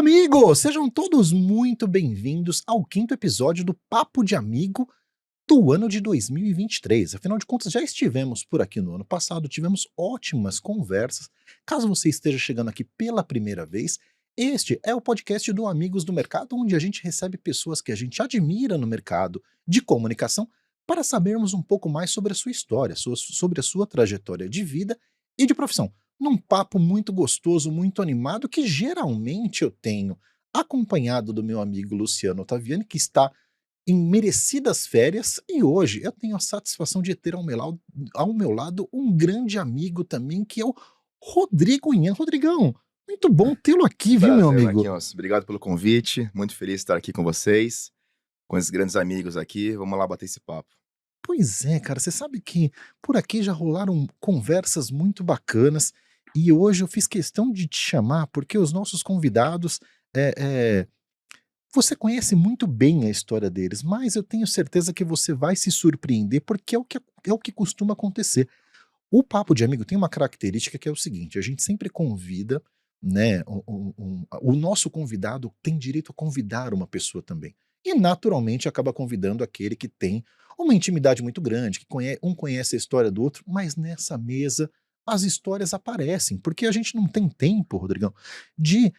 amigos! Sejam todos muito bem-vindos ao 5º episódio do Papo de Amigo do ano de 2023. Afinal de contas, já estivemos por aqui no ano passado, tivemos ótimas conversas. Caso você esteja chegando aqui pela primeira vez, este é o podcast do Amigos do Mercado, onde a gente recebe pessoas que a gente admira no mercado de comunicação para sabermos um pouco mais sobre a sua história, sobre a sua trajetória de vida e de profissão. Num papo muito gostoso, muito animado, que geralmente eu tenho acompanhado do meu amigo Luciano Ottaviani, que está em merecidas férias, e hoje eu tenho a satisfação de ter ao meu lado um grande amigo também, que é o Rodrigo Inhan. Rodrigão, muito bom tê-lo aqui, viu, meu amigo? Marquinhos, obrigado pelo convite, muito feliz de estar aqui com vocês, com esses grandes amigos aqui, vamos lá bater esse papo. Pois é, cara, você sabe que por aqui já rolaram conversas muito bacanas, e hoje eu fiz questão de te chamar porque os nossos convidados, você conhece muito bem a história deles, mas eu tenho certeza que você vai se surpreender porque é o que costuma acontecer. O Papo de Amigo tem uma característica que é o seguinte: a gente sempre convida, né, o nosso convidado tem direito a convidar uma pessoa também. E naturalmente acaba convidando aquele que tem uma intimidade muito grande, que um conhece a história do outro, mas nessa mesa as histórias aparecem, porque a gente não tem tempo, Rodrigão, de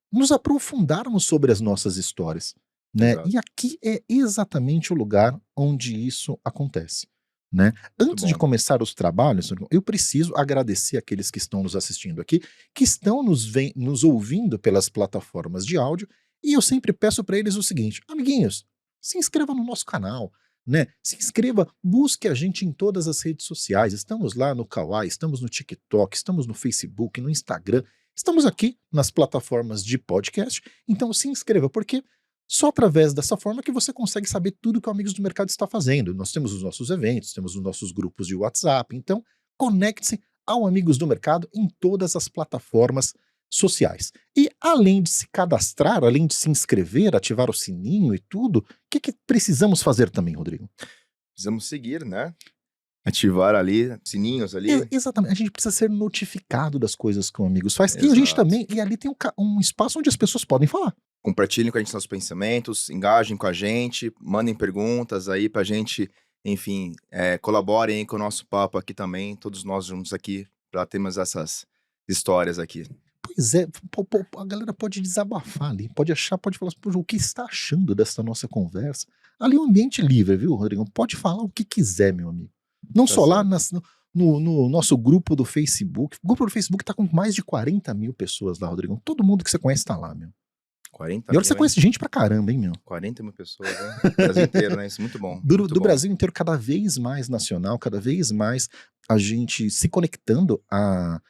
nos aprofundarmos sobre as nossas histórias, né? Exato. E aqui é exatamente o lugar onde isso acontece, né? Antes de bom. começar os trabalhos, eu preciso agradecer aqueles que estão nos assistindo aqui, que estão nos ouvindo pelas plataformas de áudio, e eu sempre peço para eles o seguinte: amiguinhos, se inscreva no nosso canal, né? Se inscreva, busque a gente em todas as redes sociais. Estamos lá no Kawaii, estamos no TikTok, estamos no Facebook, no Instagram, estamos aqui nas plataformas de podcast. Então se inscreva, porque só através dessa forma que você consegue saber tudo que o Amigos do Mercado está fazendo. Nós temos os nossos eventos, temos os nossos grupos de WhatsApp, então conecte-se ao Amigos do Mercado em todas as plataformas sociais. E além de se cadastrar, além de se inscrever, ativar o sininho e tudo, o que precisamos fazer também, Rodrigo? Precisamos seguir, né? Ativar ali, sininhos ali. Exatamente, a gente precisa ser notificado das coisas que o Amigos faz. E a gente também, e ali tem um espaço onde as pessoas podem falar. Compartilhem com a gente seus pensamentos, engajem com a gente, mandem perguntas aí pra gente, enfim, colaborem aí com o nosso papo aqui também, todos nós juntos aqui, pra termos essas histórias aqui. Pois é, a galera pode desabafar ali, pode falar assim, o que está achando dessa nossa conversa. Ali é um ambiente livre, viu, Rodrigo? Pode falar o que quiser, meu amigo. Não Tá só lá certo. no nosso grupo do Facebook. O grupo do Facebook tá com mais de 40 mil pessoas lá, Rodrigo. Todo mundo que você conhece tá lá, meu. 40 E olha que você mil, hein? conhece gente pra caramba, hein, meu? 40 mil pessoas, né? O Brasil inteiro, né? Isso é muito bom. muito Do bom. Brasil inteiro, cada vez mais nacional, cada vez mais a gente se conectando a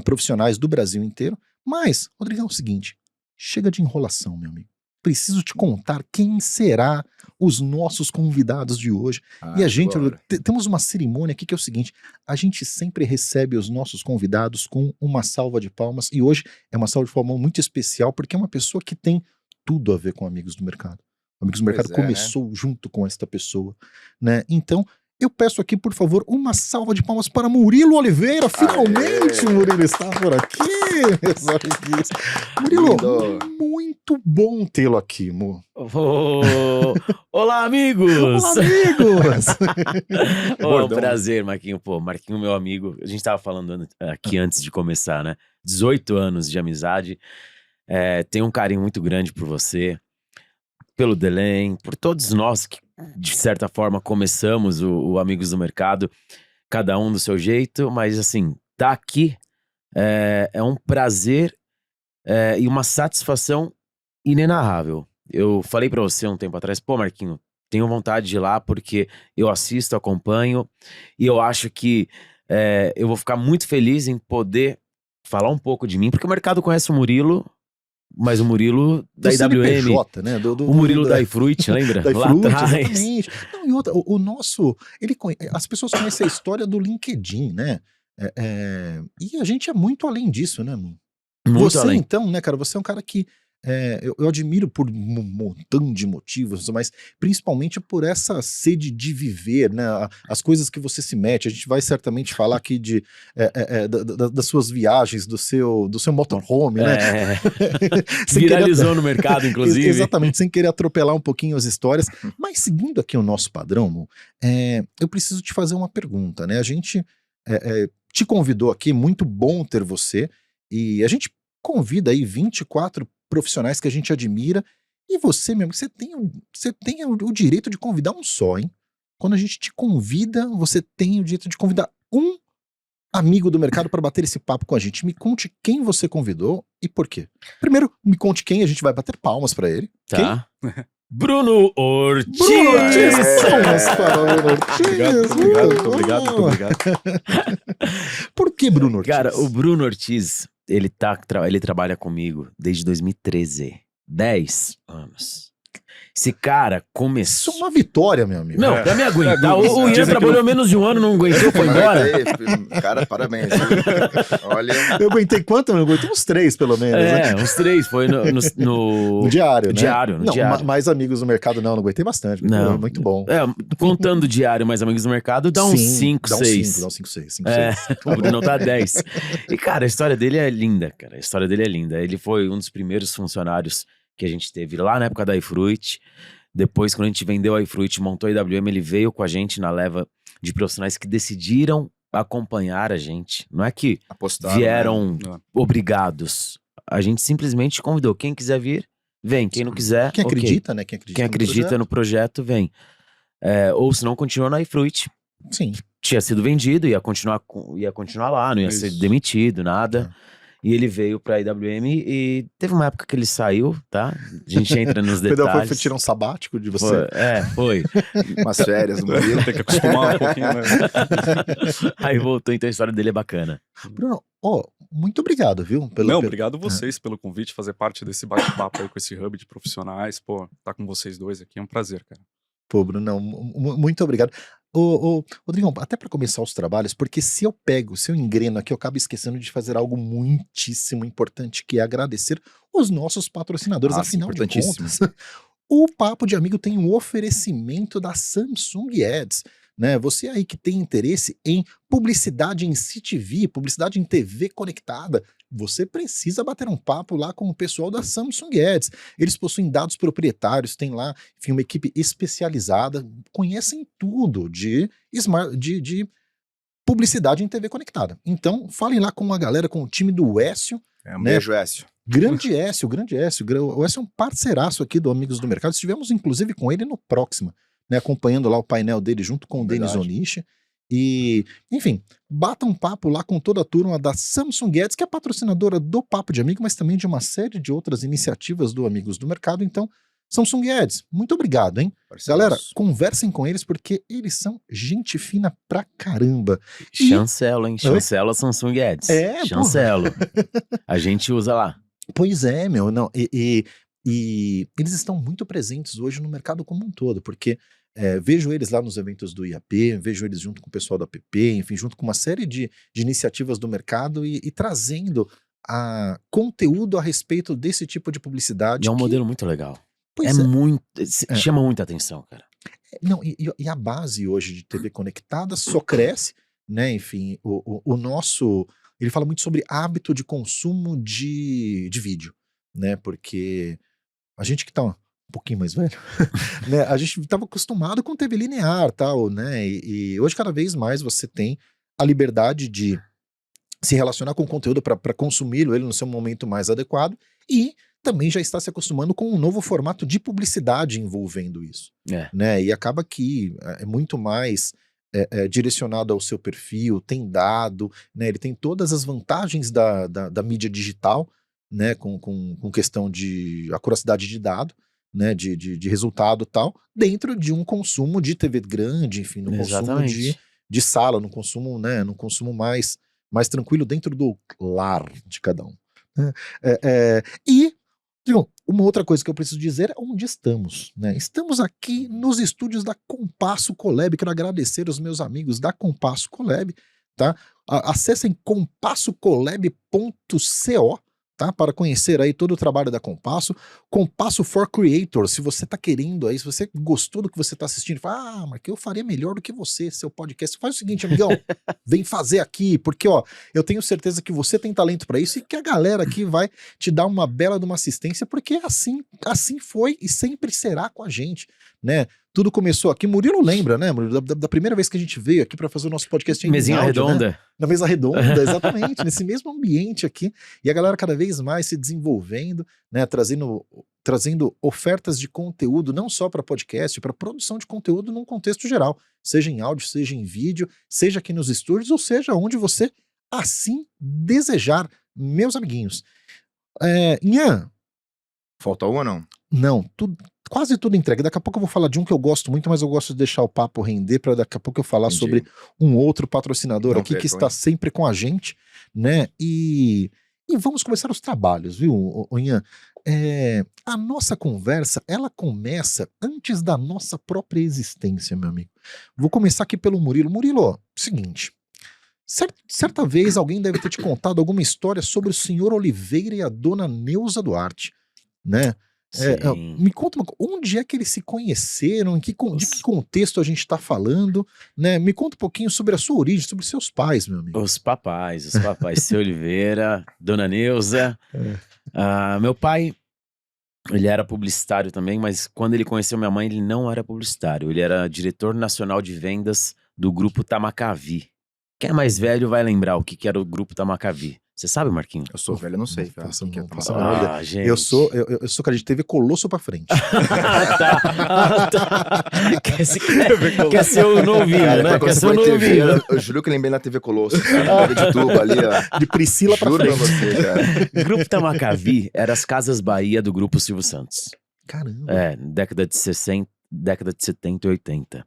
profissionais do Brasil inteiro. Mas, Rodrigo, é o seguinte: chega de enrolação, meu amigo. Preciso te contar quem será os nossos convidados de hoje. E a gente, Agora. temos uma cerimônia aqui que é o seguinte: a gente sempre recebe os nossos convidados com uma salva de palmas, e hoje é uma salva de palmas muito especial, porque é uma pessoa que tem tudo a ver com Amigos do Mercado. Amigos do Mercado Pois é, né? começou junto com esta pessoa, né? Então, eu peço aqui, por favor, uma salva de palmas para Murilo Oliveira. Finalmente o Murilo está por aqui, meus amiguinhos. Murilo, Lindo. muito bom tê-lo aqui, Mu. Olá, amigos! Olá, amigos! É um Bordão. prazer, Marquinho. Pô, Marquinho, meu amigo. A gente tava falando aqui antes de começar, né? 18 anos de amizade. Tenho um carinho muito grande por você, pelo Delém, por todos nós que, de certa forma, começamos o Amigos do Mercado, cada um do seu jeito, mas assim, tá aqui é um prazer e uma satisfação inenarrável. Eu falei pra você um tempo atrás, pô, Marquinho, tenho vontade de ir lá porque eu assisto, acompanho, e eu acho que eu vou ficar muito feliz em poder falar um pouco de mim, porque o mercado conhece o Murilo, mas o Murilo da Do IWM, CNPJ, né? o Murilo da iFruit, lembra? Da Lá iFruit, atrás. exatamente. Não, e outra, o nosso, as pessoas conhecem a história do LinkedIn, né? E a gente é muito além disso, né, Mu? Muito Você, além. então, né, cara, você é um cara que eu admiro por um montão de motivos, mas principalmente por essa sede de viver, né? As coisas que você se mete. A gente vai certamente falar aqui das suas viagens, do seu motorhome, né? Viralizou no mercado, inclusive. Exatamente, sem querer atropelar um pouquinho as histórias. Mas seguindo aqui o nosso padrão, Mo, eu preciso te fazer uma pergunta, né? A gente te convidou aqui, muito bom ter você, e a gente convida aí 24 profissionais que a gente admira, e você mesmo, você tem o direito de convidar um só, hein? Quando a gente te convida, você tem o direito de convidar um amigo do mercado para bater esse papo com a gente. Me conte quem você convidou e por quê. Primeiro, me conte quem, a gente vai bater palmas para ele. Tá. Bruno Ortiz! Bruno Ortiz! Palmas para o Bruno Ortiz! Muito obrigado. Por que Bruno Ortiz? Cara, o Bruno Ortiz, ele trabalha comigo desde 2013. 10 anos. Esse cara começou... Isso é uma vitória, meu amigo. Não, pra me aguentar. O Ian trabalhou menos de um ano, não aguentou, foi embora. Cara, parabéns. Olha. Eu aguentei quanto? Eu aguentei uns 3, pelo menos. Né? Uns 3. Foi no diário, né? No diário. Mais amigos no mercado, não aguentei bastante. Não. Muito bom. Contando o diário, mais amigos no mercado, dá uns 5, 6. Dá uns 5, 6. O Bruno tá 10. E, cara, a história dele é linda, cara. A história dele é linda. Ele foi um dos primeiros funcionários que a gente teve lá na época da iFruit. Depois, quando a gente vendeu a iFruit, montou a IWM, ele veio com a gente na leva de profissionais que decidiram acompanhar a gente. Não é que apostaram, vieram né? Obrigados. A gente simplesmente convidou. Quem quiser vir, vem. Quem não quiser, Quem acredita, né? Quem acredita no projeto, vem. Ou se não, continua na iFruit. Sim. Tinha sido vendido, ia continuar lá, não ia ser demitido, nada. E ele veio pra IWM e teve uma época que ele saiu, tá? A gente entra nos detalhes. Pedro foi tirar um sabático de você? Foi. Umas férias no Murilo. Tem que acostumar um pouquinho, né? Aí voltou, então a história dele é bacana. Bruno, muito obrigado, viu? Obrigado vocês pelo convite, fazer parte desse bate-papo aí com esse hub de profissionais. Pô, tá com vocês dois aqui é um prazer, cara. Pô, Bruno, muito obrigado. Rodrigão, até para começar os trabalhos, porque se eu engreno aqui, eu acabo esquecendo de fazer algo muitíssimo importante, que é agradecer os nossos patrocinadores. Afinal de contas, o Papo de Amigo tem um oferecimento da Samsung Ads. Né? Você aí que tem interesse em publicidade em CTV, publicidade em TV conectada, você precisa bater um papo lá com o pessoal da Samsung Ads. Eles possuem dados proprietários, tem lá, enfim, uma equipe especializada, conhecem tudo de publicidade em TV conectada. Então, falem lá com a galera, com o time do Écio. Um beijo, Écio. Grande Écio. O Écio é um parceiraço aqui do Amigos do Mercado. Estivemos, inclusive, com ele no Próxima, né, acompanhando lá o painel dele junto com o Denis Onishi. E, enfim, bata um papo lá com toda a turma da Samsung Ads, que é patrocinadora do Papo de Amigo, mas também de uma série de outras iniciativas do Amigos do Mercado. Então, Samsung Ads, muito obrigado, hein? Galera, conversem com eles, porque eles são gente fina pra caramba. Chancelo, hein? Chancelo Samsung Ads. Chancelo. A gente usa lá. Pois é, meu. Não, e eles estão muito presentes hoje no mercado como um todo, porque vejo eles lá nos eventos do IAP, vejo eles junto com o pessoal da PP, enfim, junto com uma série de iniciativas do mercado e trazendo conteúdo a respeito desse tipo de publicidade. E é um modelo muito legal. Muito. Chama muita atenção, cara. Não, e a base hoje de TV conectada só cresce, né? Enfim, o nosso. Ele fala muito sobre hábito de consumo de vídeo, né? Porque a gente que tá um pouquinho mais velho, né? A gente estava acostumado com TV linear, tal, né? E hoje cada vez mais você tem a liberdade de se relacionar com o conteúdo para consumi-lo ele no seu momento mais adequado e também já está se acostumando com um novo formato de publicidade envolvendo isso, né? E acaba que é muito mais direcionado ao seu perfil, tem dado, né? Ele tem todas as vantagens da mídia digital, né? Com questão de acuracidade de dado, né? De resultado e tal, dentro de um consumo de TV grande, enfim, no consumo de sala, no consumo, né? No consumo mais tranquilo dentro do lar de cada um. E uma outra coisa que eu preciso dizer é onde estamos, né? Estamos aqui nos estúdios da Compasso Collab. Quero agradecer os meus amigos da Compasso Collab, tá? Acessem compassocollab.co, tá? Para conhecer aí todo o trabalho da Compasso. Compasso for Creators. Se você tá querendo aí, se você gostou do que você tá assistindo, fala, Mark, eu faria melhor do que você, seu podcast. Faz o seguinte, amigão, vem fazer aqui, porque, ó, eu tenho certeza que você tem talento para isso e que a galera aqui vai te dar uma bela de uma assistência, porque assim foi e sempre será com a gente, né? Tudo começou aqui, Murilo lembra, né, Murilo, da primeira vez que a gente veio aqui para fazer o nosso podcast em Mesinha áudio, redonda. né? Na mesa redonda, exatamente, nesse mesmo ambiente aqui, e a galera cada vez mais se desenvolvendo, né, trazendo ofertas de conteúdo, não só para podcast, para produção de conteúdo num contexto geral, seja em áudio, seja em vídeo, seja aqui nos estúdios, ou seja onde você assim desejar, meus amiguinhos. Ian, Falta um ou não? não, quase tudo entregue. Daqui a pouco eu vou falar de um que eu gosto muito, mas eu gosto de deixar o papo render para daqui a pouco eu falar Entendi. sobre um outro patrocinador Não aqui que percam, está hein? sempre com a gente, né? E vamos começar os trabalhos, viu, Ian? A nossa conversa, ela começa antes da nossa própria existência, meu amigo. Vou começar aqui pelo Murilo. Murilo, ó, seguinte. Certa vez alguém deve ter te contado alguma história sobre o senhor Oliveira e a dona Neuza Duarte, né? Sim. Me conta onde é que eles se conheceram, de que contexto a gente tá falando, né? Me conta um pouquinho sobre a sua origem, sobre seus pais, meu amigo. Os papais, seu Oliveira, dona Neuza. Meu pai, ele era publicitário também, mas quando ele conheceu minha mãe, ele não era publicitário. Ele era diretor nacional de vendas do Grupo Tamacavi. Quem é mais velho vai lembrar o que era o Grupo Tamacavi. Você sabe, Marquinhos? Eu sou velho, eu não sei, Não cara. faço- Quem que é não Tamacavi? faço a menor ideia. Gente. Eu sou cara de TV Colosso pra frente. Tá. Quer ser o novinho, Cara, né? quando Quer você ser o foi TV, novinho. eu juro que eu lembrei na TV Colosso, cara. TV de tubo ali, ó. De Priscila pra Juro pra frente. você, cara. Grupo Tamacavi era as Casas Bahia do Grupo Silvio Santos. Caramba. Década de 60, década de 70 e 80.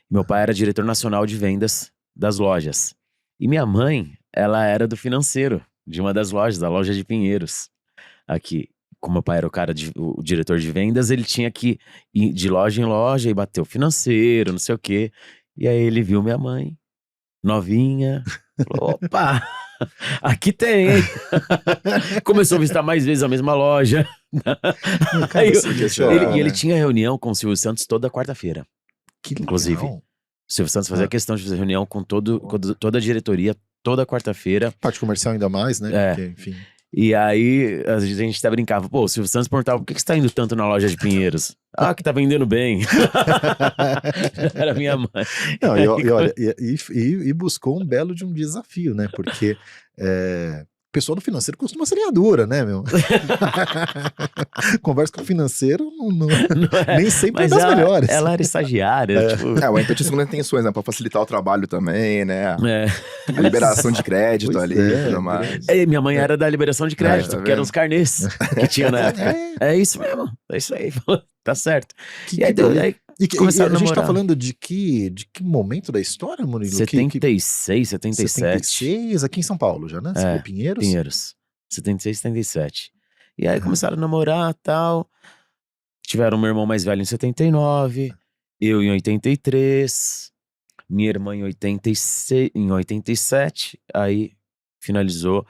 Meu pai era diretor nacional de vendas das lojas. E minha mãe, ela era do financeiro, de uma das lojas, da loja de Pinheiros. Aqui, como meu pai era o diretor de vendas, ele tinha que ir de loja em loja e bater o financeiro, não sei o quê. E aí ele viu minha mãe, novinha, falou, opa, aqui tem, hein? Começou a visitar mais vezes a mesma loja. Cara, Aí, isso é ele- legal, ele né? tinha reunião com o Silvio Santos toda quarta-feira. Que legal. inclusive. O Silvio Santos fazia questão de fazer reunião com toda a diretoria, toda quarta-feira. Parte comercial ainda mais, né? É. Porque, enfim. E aí, a gente até brincava, pô, o Silvio Santos perguntava, por que você tá indo tanto na loja de Pinheiros? Que tá vendendo bem. Era minha mãe. Não, olha, e buscou um belo de um desafio, né? Porque o pessoal do financeiro costuma ser linha dura, né, meu? Conversa com o financeiro Não é? nem sempre Mas é das melhores. ela era estagiária, tipo... O Enter tinha segundas intenções, né? Pra facilitar o trabalho também, né? É. A liberação de crédito Pois ali é, e tudo mais. Minha mãe era da liberação de crédito, tá que eram vendo? os carnês que tinha na época. É, É isso mesmo, é isso aí, tá certo. que E aí, beleza. aí E começaram a a gente tá namorar. falando de que momento da história, Murilo? 76, 77. 76, aqui em São Paulo já, né? Você falou Pinheiros? Pinheiros. 76, 77. E aí começaram a namorar e tal. Tiveram meu irmão mais velho em 79, eu em 83, minha irmã em 86, em 87, aí finalizou.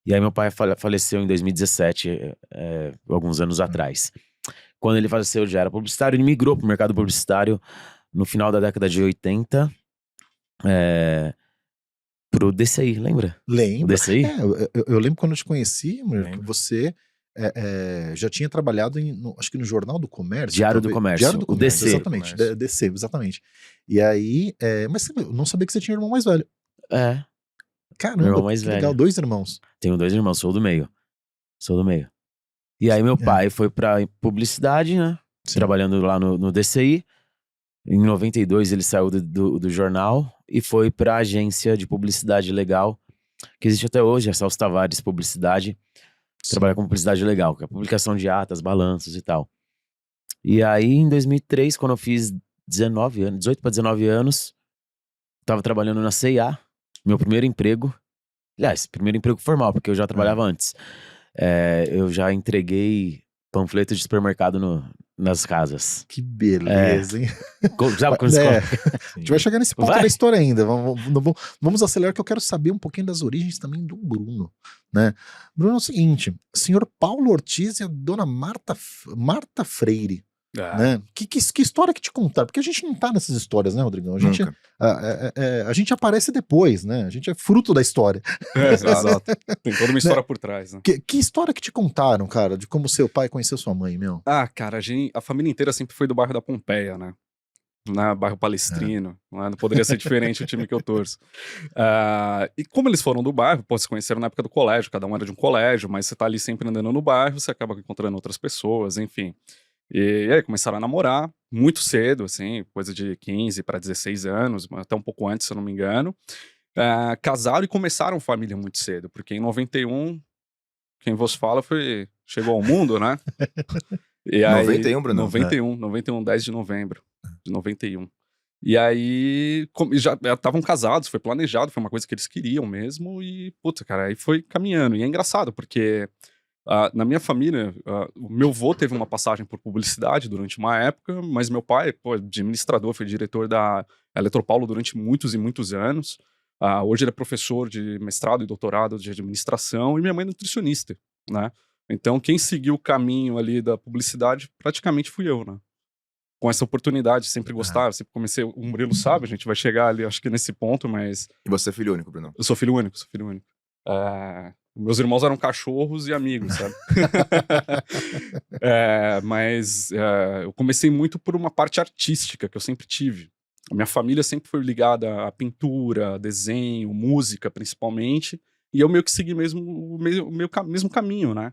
E aí meu pai faleceu em 2017, alguns anos atrás. Quando ele faleceu, ele já era publicitário, ele migrou pro mercado publicitário no final da década de 80, pro DCI, lembra? O Lembro. DCI? Eu lembro quando eu te conheci, Murilo, que Lembro. você já tinha trabalhado acho que no Jornal do Comércio. Diário do talvez. Comércio, Diário do o Comércio, DC. exatamente. Comércio. DC, exatamente. E aí, mas eu não sabia que você tinha irmão mais velho. É. Caramba, Meu irmão mais que velho. legal, 2 irmãos. Tenho 2 irmãos, sou do meio. E aí meu pai foi pra publicidade, né? Sim. Trabalhando lá no DCI. Em 92 ele saiu do jornal e foi pra agência de publicidade legal, que existe até hoje, a Celso Tavares Publicidade. Trabalha com publicidade legal, que é a publicação de atas, balanços e tal. E aí em 2003, quando eu fiz 18 para 19 anos, tava trabalhando na C&A, meu primeiro emprego. Aliás, primeiro emprego formal, porque eu já trabalhava antes. Eu já entreguei panfleto de supermercado nas casas. Que beleza, hein? Sabe quando É, você a gente vai chegar nesse ponto Vai. da história ainda. Vamos acelerar que eu quero saber um pouquinho das origens também do Bruno, né? Bruno, é o seguinte, senhor Paulo Ortiz e a dona Marta Freire, né? Que história que te contaram? Porque a gente não tá nessas histórias, né, Rodrigão? A gente, Nunca. a gente aparece depois, né? A gente é fruto da história. Exato. Tem toda uma história por trás, né? Que história que te contaram, cara, de como seu pai conheceu sua mãe, meu? Ah, cara, a família inteira sempre foi do bairro da Pompeia, né? Bairro Palestrino, né? Não poderia ser diferente o time que eu torço. E como eles foram do bairro, pô, se conheceram na época do colégio, cada um era de um colégio, mas você tá ali sempre andando no bairro, você acaba encontrando outras pessoas, enfim. E aí começaram a namorar muito cedo, assim, coisa de 15 para 16 anos, até um pouco antes, se eu não me engano. Casaram e começaram família muito cedo, porque em 91, quem vos fala chegou ao mundo, né? E aí, 91, Bruno? 91, 10 de novembro de 91. E aí, já estavam casados, foi planejado, foi uma coisa que eles queriam mesmo, e, puta, cara, aí foi caminhando. E é engraçado, porque na minha família, o meu avô teve uma passagem por publicidade durante uma época, mas meu pai, pô, administrador, foi diretor da Eletropaulo durante muitos e muitos anos. Hoje ele é professor de mestrado e doutorado de administração, e minha mãe é nutricionista, né? Então, quem seguiu o caminho ali da publicidade praticamente fui eu, né? Com essa oportunidade, sempre gostava, sempre comecei. O Murilo sabe, a gente vai chegar ali, acho que nesse ponto, mas. E você é filho único, Bruno? Eu sou filho único, sou filho único. Meus irmãos eram cachorros e amigos, sabe? Mas eu comecei muito por uma parte artística que eu sempre tive. A minha família sempre foi ligada à pintura, desenho, música, principalmente. E eu meio que segui mesmo o mesmo caminho, né?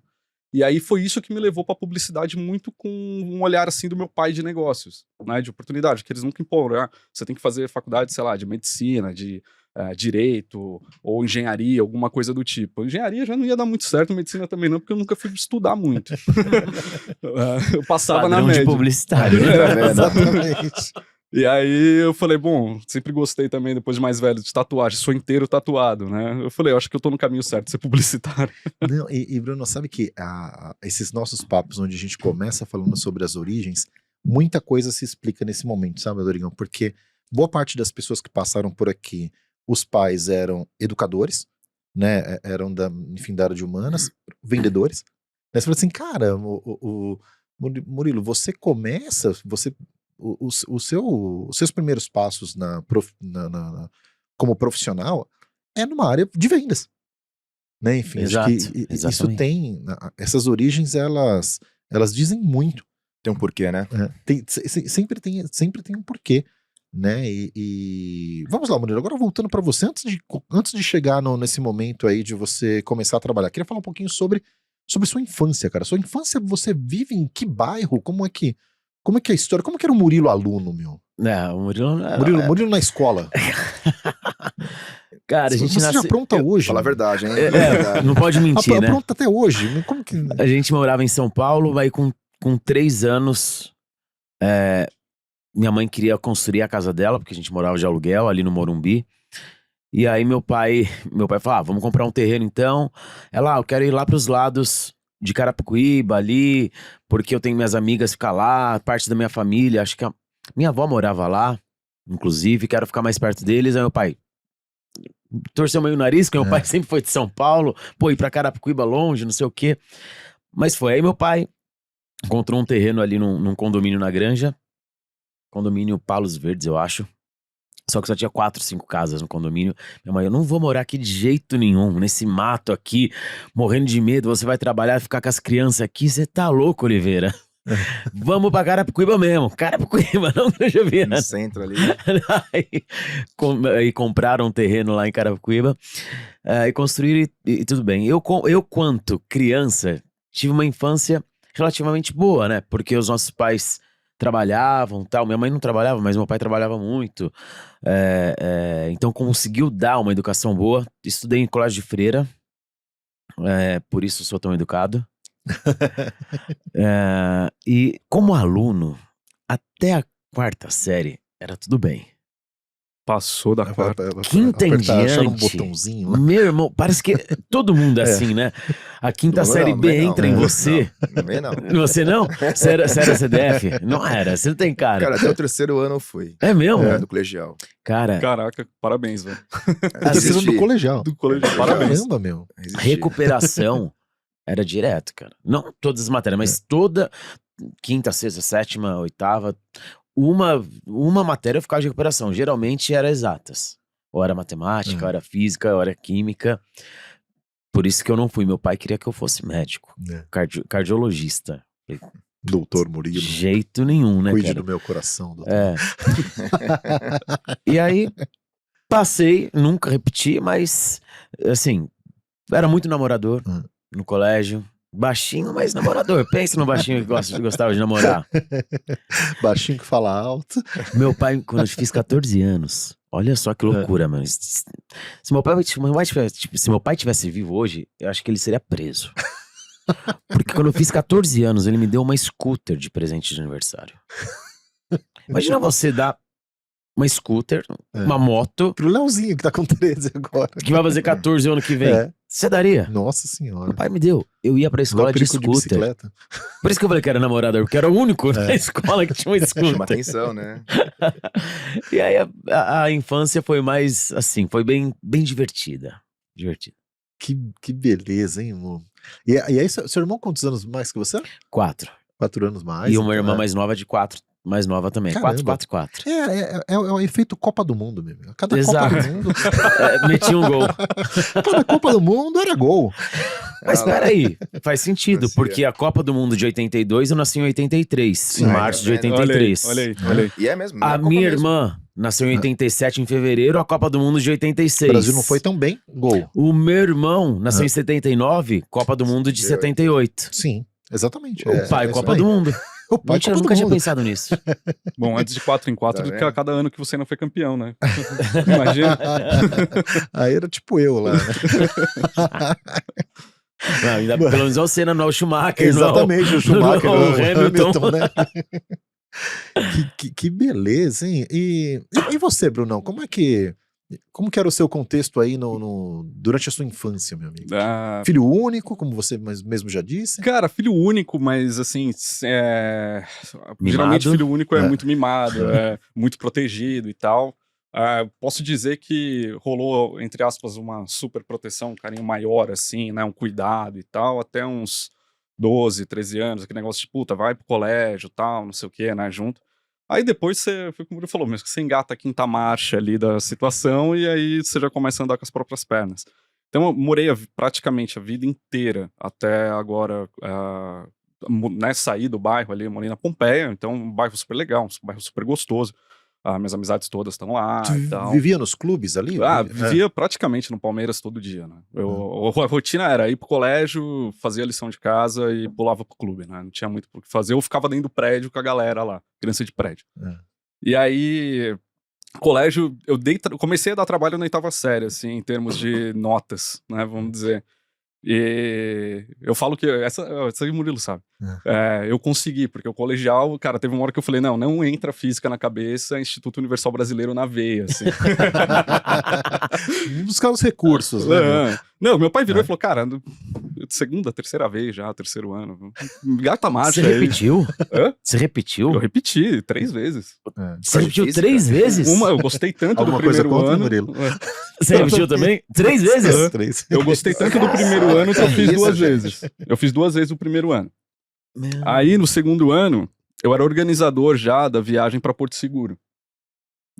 E aí foi isso que me levou para a publicidade, muito com um olhar assim do meu pai de negócios, né, de oportunidade, que eles nunca impõem, você tem que fazer faculdade, sei lá, de medicina, de direito ou engenharia, alguma coisa do tipo. Engenharia já não ia dar muito certo, medicina também não, porque eu nunca fui estudar muito. Eu passava Padrão na média. de publicitário, né? Exatamente. E aí eu falei, bom, sempre gostei também, depois de mais velho, de tatuagem, sou inteiro tatuado, né? Eu falei, eu acho que eu tô no caminho certo de ser publicitário. Não, e Bruno, sabe que esses nossos papos, onde a gente começa falando sobre as origens, muita coisa se explica nesse momento, sabe, Rodrigão? Porque boa parte das pessoas que passaram por aqui, os pais eram educadores, né? Eram enfim, da área de humanas, vendedores. Aí você fala assim, cara, Murilo, você começa, os seus primeiros passos como profissional é numa área de vendas, né? Enfim, Exato, acho que isso exatamente. tem, essas origens, elas dizem muito. Tem um porquê, né? Sempre tem um porquê, né? E vamos lá, Murilo, agora voltando para você, antes de chegar nesse momento aí de você começar a trabalhar, queria falar um pouquinho sobre sua infância, cara. Sua infância, você vive em que bairro? Como é que é a história? Como que era o Murilo aluno, meu? Não, o Murilo não era. Murilo na escola. Cara, a gente Você já nasceu. apronta hoje. Fala a né? verdade, hein? Fala a verdade. Não pode mentir, né? Apronta até hoje. Como que... A gente morava em São Paulo, aí com 3 anos, minha mãe queria construir a casa dela, porque a gente morava de aluguel ali no Morumbi. E aí meu pai falou, vamos comprar um terreno então. Ela, eu quero ir lá pros lados de Carapicuíba ali, porque eu tenho minhas amigas ficar lá, parte da minha família, acho que a minha avó morava lá, inclusive, quero ficar mais perto deles. Aí meu pai torceu meio o nariz, porque meu pai sempre foi de São Paulo, pô, ir pra Carapicuíba longe, não sei o quê. Mas foi, aí meu pai encontrou um terreno ali num condomínio na Granja, condomínio Palos Verdes, eu acho. Só que só tinha 4, 5 casas no condomínio. Minha mãe, eu não vou morar aqui de jeito nenhum, nesse mato aqui, morrendo de medo, você vai trabalhar, ficar com as crianças aqui, você tá louco, Oliveira. Vamos pra Carapicuíba mesmo, Carapicuíba, não Granja Viana. No centro ali. Aí compraram um terreno lá em Carapicuíba, e construíram e tudo bem. Eu, quanto criança, tive uma infância relativamente boa, né? Porque os nossos pais trabalhavam, tal. Minha mãe não trabalhava, mas meu pai trabalhava muito. Então conseguiu dar uma educação boa. Estudei em colégio de freira, por isso sou tão educado. E como aluno, até a 4ª série era tudo bem. Passou da quarta. Quinta em apertar um diante. botãozinho lá. Meu irmão, parece que todo mundo é assim, né? A quinta Não, série não B é não. entra em você. Não vem não. Você não? Você era CDF? Não era, você não tem cara. Cara, até o terceiro ano eu fui. É mesmo? Do colegial. Cara, Caraca, parabéns, velho. Terceiro ano do colegial. Do colegial, parabéns. Caramba, meu. Resisti. recuperação era direto, cara. Não todas as matérias, mas toda quinta, sexta, sétima, oitava, uma matéria eu ficava de recuperação. Geralmente era exatas. Ou era matemática, ou era física, ou era química. Por isso que eu não fui. Meu pai queria que eu fosse médico, cardiologista. Doutor De Murilo. jeito nenhum, né, Cuide cara? do meu coração, doutor. É. E aí, passei, nunca repeti, mas, assim, era muito namorador no colégio. Baixinho, mas namorador. Pensa no baixinho que gostava de namorar. Baixinho que fala alto. Meu pai, quando eu fiz 14 anos, olha só que loucura, mano. Se meu pai tivesse vivo hoje, eu acho que ele seria preso. Porque quando eu fiz 14 anos, ele me deu uma scooter de presente de aniversário. Imagina você dar uma scooter, uma moto, Pro Leozinho que tá com 13 agora. que vai fazer 14 ano que vem. É. Você daria? Nossa senhora. Meu pai me deu. Eu ia pra escola de Perico scooter. bicicleta. Por isso que eu falei que era namorador, porque era o único na escola que tinha uma Chama scooter. atenção, né? E aí a infância foi mais assim, foi bem divertida. Divertida. Que beleza, hein, amor? E aí, seu irmão quantos anos mais que você? 4. 4 anos mais. E uma então, irmã mais nova de 4. Mais nova também. Caramba. 4. É o efeito Copa do Mundo, meu. Cada Exato. Copa do Mundo. Meti um gol. Cada Copa do Mundo era gol. Mas peraí, faz sentido, Nascia. porque a Copa do Mundo de 82 eu nasci em 83, em março de tá vendo? 83. Olha aí. E é mesmo. A Copa minha mesmo. irmã nasceu em 87 em fevereiro, a Copa do Mundo de O 86. Brasil não foi tão bem, gol. O meu irmão nasceu em 79, Copa do Mundo de 78. Sim, exatamente. O pai, isso Copa aí. do Mundo. O pai, Mentira, eu Copa nunca do tinha Mundo. pensado nisso. Bom, antes de 4 em 4, Tá do que a vendo? cada ano que você não foi campeão, né? Imagina. Aí era tipo eu lá, né? Não, ainda, pelo menos é o Senna, não é o Schumacher. Exatamente, o Schumacher, não, não, o Hamilton. né? que beleza, hein? E você, Brunão, como que era o seu contexto aí durante a sua infância, meu amigo? Filho único, como você mesmo já disse? Cara, filho único, mas assim, geralmente filho único é muito mimado, é muito protegido e tal. Posso dizer que rolou, entre aspas, uma super proteção, um carinho maior, assim, né? Um cuidado e tal, até uns 12, 13 anos, aquele negócio de puta, vai pro colégio e tal, não sei o que, né? Junto. Aí depois foi como ele falou, mesmo que você engata a quinta marcha ali da situação e aí você já começa a andar com as próprias pernas. Então eu morei praticamente a vida inteira até agora, né, sair do bairro ali, eu morei na Pompeia, então um bairro super legal, um bairro super gostoso. Minhas amizades todas estão lá e tal. Vivia nos clubes ali? Vivia praticamente no Palmeiras todo dia, né? A rotina era ir pro colégio, fazia a lição de casa e pulava pro clube, né? Não tinha muito o que fazer. Eu ficava dentro do prédio com a galera lá, criança de prédio. E aí, colégio, eu comecei a dar trabalho na oitava série, assim, em termos de notas, né? Vamos dizer. E eu falo que essa aí o Murilo sabe. Eu consegui, porque o colegial, cara, teve uma hora que eu falei, não entra física na cabeça, Instituto Universal Brasileiro na veia, assim. Buscar os recursos, né? Não, meu pai virou e falou, cara, segunda, terceira vez já, terceiro ano, gata marcha aí. Você repetiu? Hã? Você repetiu? Eu repeti 3 vezes. Você repetiu Física? 3 vezes? Eu gostei tanto Alguma do coisa primeiro contra, ano. Murilo? Você repetiu também? 3 vezes? 3. Eu gostei tanto do primeiro ano que eu fiz Isso, 2 gente. vezes. Eu fiz 2 vezes o primeiro ano. Meu... Aí, no segundo ano, eu era organizador já da viagem pra Porto Seguro.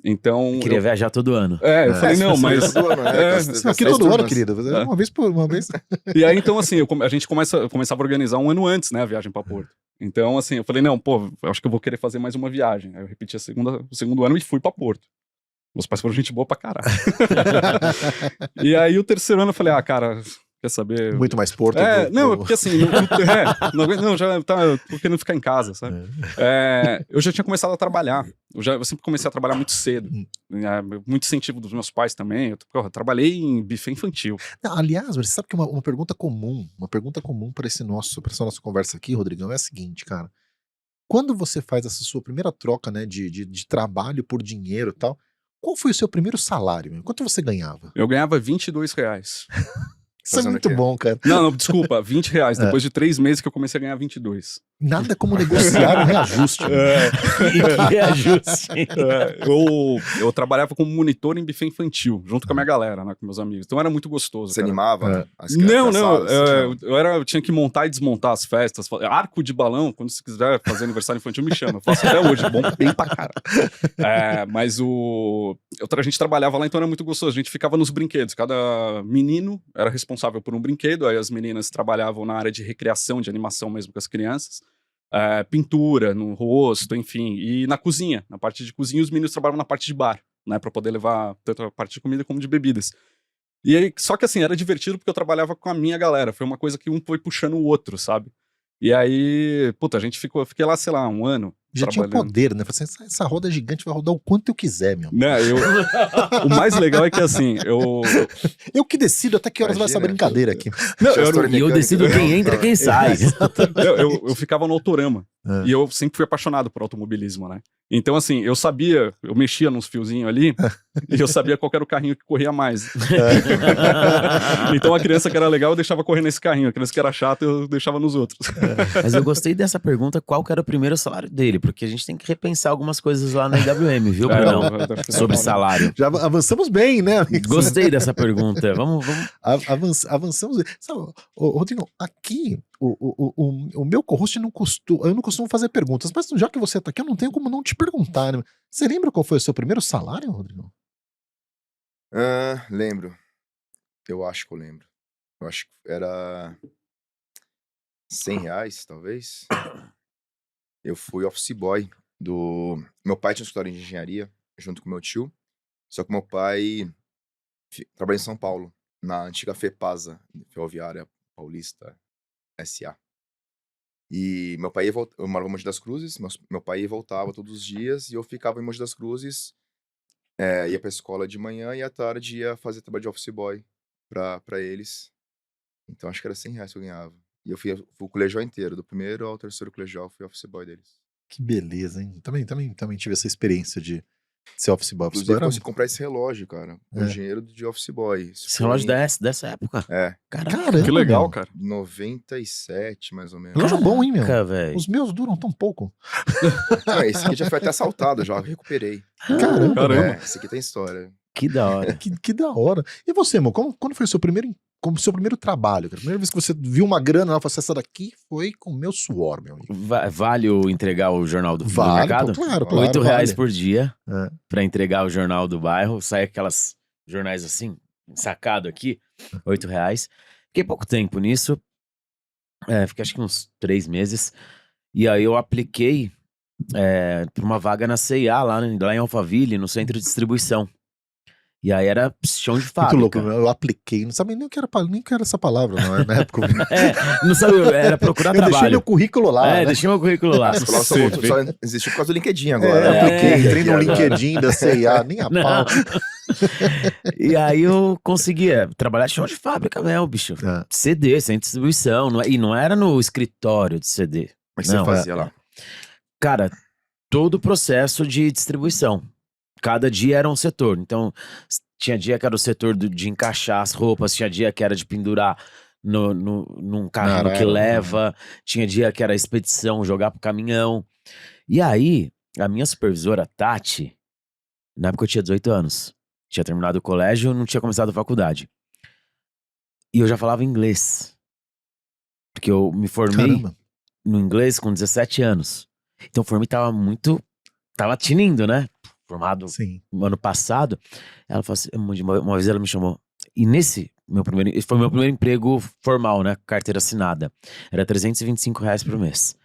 Então... Queria viajar todo ano. eu falei, não, mas... Todo ano, né? Com as Aqui três toda hora, turmas. querido. Uma vez por uma vez. E aí, então, assim, a gente começava a organizar um ano antes, né, a viagem pra Porto. Então, assim, eu falei, não, pô, eu acho que eu vou querer fazer mais uma viagem. Aí eu repeti o segundo ano e fui pra Porto. Meus pais foram gente boa pra caralho. E aí, o terceiro ano, eu falei, cara... Quer saber? Muito mais Porto. Porque assim, não, já tá, tô querendo ficar em casa, sabe? Eu já tinha começado a trabalhar. Eu sempre comecei a trabalhar muito cedo. Muito incentivo dos meus pais também. Eu trabalhei em buffet infantil. Não, aliás, você sabe que uma pergunta comum para essa nossa conversa aqui, Rodrigão, é a seguinte, cara. Quando você faz essa sua primeira troca, né, de trabalho por dinheiro e tal, qual foi o seu primeiro salário? Meu? Quanto você ganhava? Eu ganhava R$22. Isso é Fazendo muito o quê? bom, cara. Não, desculpa, R$20. Depois de 3 meses que eu comecei a ganhar 22. Nada como negociar um reajuste. Né? Que reajuste. Eu trabalhava como monitor em buffet infantil, junto com a minha galera, né, com meus amigos. Então era muito gostoso. Você cara. animava? Não, criançadas? eu tinha que montar e desmontar as festas. Arco de balão, quando você quiser fazer aniversário infantil, me chama. Eu faço até hoje, bom, bem pra caralho. Mas a gente trabalhava lá, então era muito gostoso. A gente ficava nos brinquedos. Cada menino era responsável por um brinquedo, aí as meninas trabalhavam na área de recreação, de animação mesmo com as crianças. Pintura no rosto, enfim. E na cozinha, na parte de cozinha, os meninos trabalhavam na parte de bar, né? Pra poder levar tanto a parte de comida como de bebidas. E aí, só que assim, era divertido porque eu trabalhava com a minha galera. Foi uma coisa que um foi puxando o outro, sabe? E aí, puta, eu fiquei lá, sei lá, um ano. Já tinha poder, né? Falei assim, essa roda gigante vai rodar o quanto eu quiser, meu. Né, o mais legal é que assim, eu que decido até que horas vai essa brincadeira aqui. E eu decido quem entra e quem sai. Eu ficava no Autorama. E eu sempre fui apaixonado por automobilismo, né? Então, assim, eu mexia nos fiozinhos ali, e eu sabia qual era o carrinho que corria mais. Então, a criança que era legal, eu deixava correr nesse carrinho. A criança que era chata, eu deixava nos outros. Mas eu gostei dessa pergunta, qual que era o primeiro salário dele? Porque a gente tem que repensar algumas coisas lá na IWM, viu, Brunão? Sobre salário. Já avançamos bem, né, amigo? Gostei dessa pergunta. Vamos. Avançamos. Sabe, Rodrigo, aqui o meu co-host eu não costumo fazer perguntas, mas já que você tá aqui, eu não tenho como não te perguntar, né? Você lembra qual foi o seu primeiro salário, Rodrigo? Lembro. Eu acho que eu lembro. Eu acho que era R$100, talvez. Eu fui office boy do... Meu pai tinha um escritório de engenharia, junto com meu tio. Só que meu pai trabalha em São Paulo, na antiga FEPASA, Ferroviária Paulista S.A. E meu pai eu morava em Mogi das Cruzes, meu pai ia e voltava todos os dias, e eu ficava em Mogi das Cruzes, ia pra escola de manhã, e à tarde ia fazer trabalho de office boy pra eles. Então acho que era R$100 que eu ganhava. E eu fui o colegial inteiro, do primeiro ao terceiro colegial, fui office boy deles. Que beleza, hein? Também tive essa experiência de ser office boy. Inclusive, eu consegui comprar esse relógio, cara, com dinheiro de office boy. Esse relógio dessa época? Caramba, que legal, meu. cara. 97, mais ou menos. Relógio bom, hein, meu? Véio. Os meus duram tão pouco. Esse aqui já foi até assaltado, já recuperei. Caramba. Esse aqui tem história. Que da hora. Que da hora. E você, amor, quando foi o seu primeiro trabalho? Cara? A primeira vez que você viu uma grana, ela falou assim, essa daqui foi com o meu suor, meu amigo. Vale entregar o jornal do mercado? Pô, claro, R$8 por dia É. pra entregar o jornal do bairro. Sai aquelas jornais assim, sacado aqui, R$8. Fiquei pouco tempo nisso. Fiquei acho que uns 3 meses. E aí eu apliquei pra uma vaga na C&A, lá em Alphaville, no centro de distribuição. E aí era chão de fábrica. Muito louco, eu apliquei, não sabia nem o que era essa palavra, não, na época. Não sabia, era procurar trabalho. Deixei meu currículo lá. né? Deixei meu currículo lá. Essa palavra só existiu por causa do LinkedIn agora. Eu apliquei, entrei no LinkedIn da C&A, nem a pau. E aí eu conseguia trabalhar chão de fábrica mesmo, bicho. CD, sem distribuição. E não era no escritório de CD. Mas você fazia lá? Cara, todo o processo de distribuição. Cada dia era um setor. Então, tinha dia que era o setor de encaixar as roupas, tinha dia que era de pendurar num carrinho que leva, tinha dia que era expedição, jogar pro caminhão. E aí, a minha supervisora, Tati, na época eu tinha 18 anos. Tinha terminado o colégio, não tinha começado a faculdade. E eu já falava inglês. Porque eu me formei no inglês com 17 anos. Então, o formei tava tinindo, né? Formado no ano passado. Ela falou assim, uma vez ela me chamou. E esse foi meu primeiro emprego formal, né? Carteira assinada. Era R$325 por mês.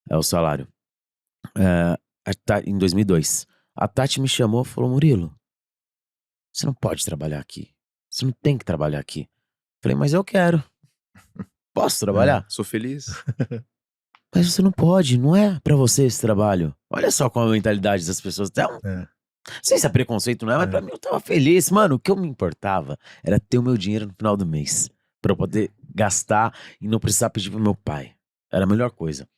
É o salário. Em 2002. A Tati me chamou e falou, Murilo, você não pode trabalhar aqui. Você não tem que trabalhar aqui. Falei, mas eu quero. Posso trabalhar? Sou feliz. Mas você não pode, não é pra você esse trabalho. Olha só qual é a mentalidade das pessoas. Não sei se é preconceito, não é, mas pra mim eu tava feliz. Mano, o que eu me importava era ter o meu dinheiro no final do mês. Pra eu poder gastar e não precisar pedir pro meu pai. Era a melhor coisa.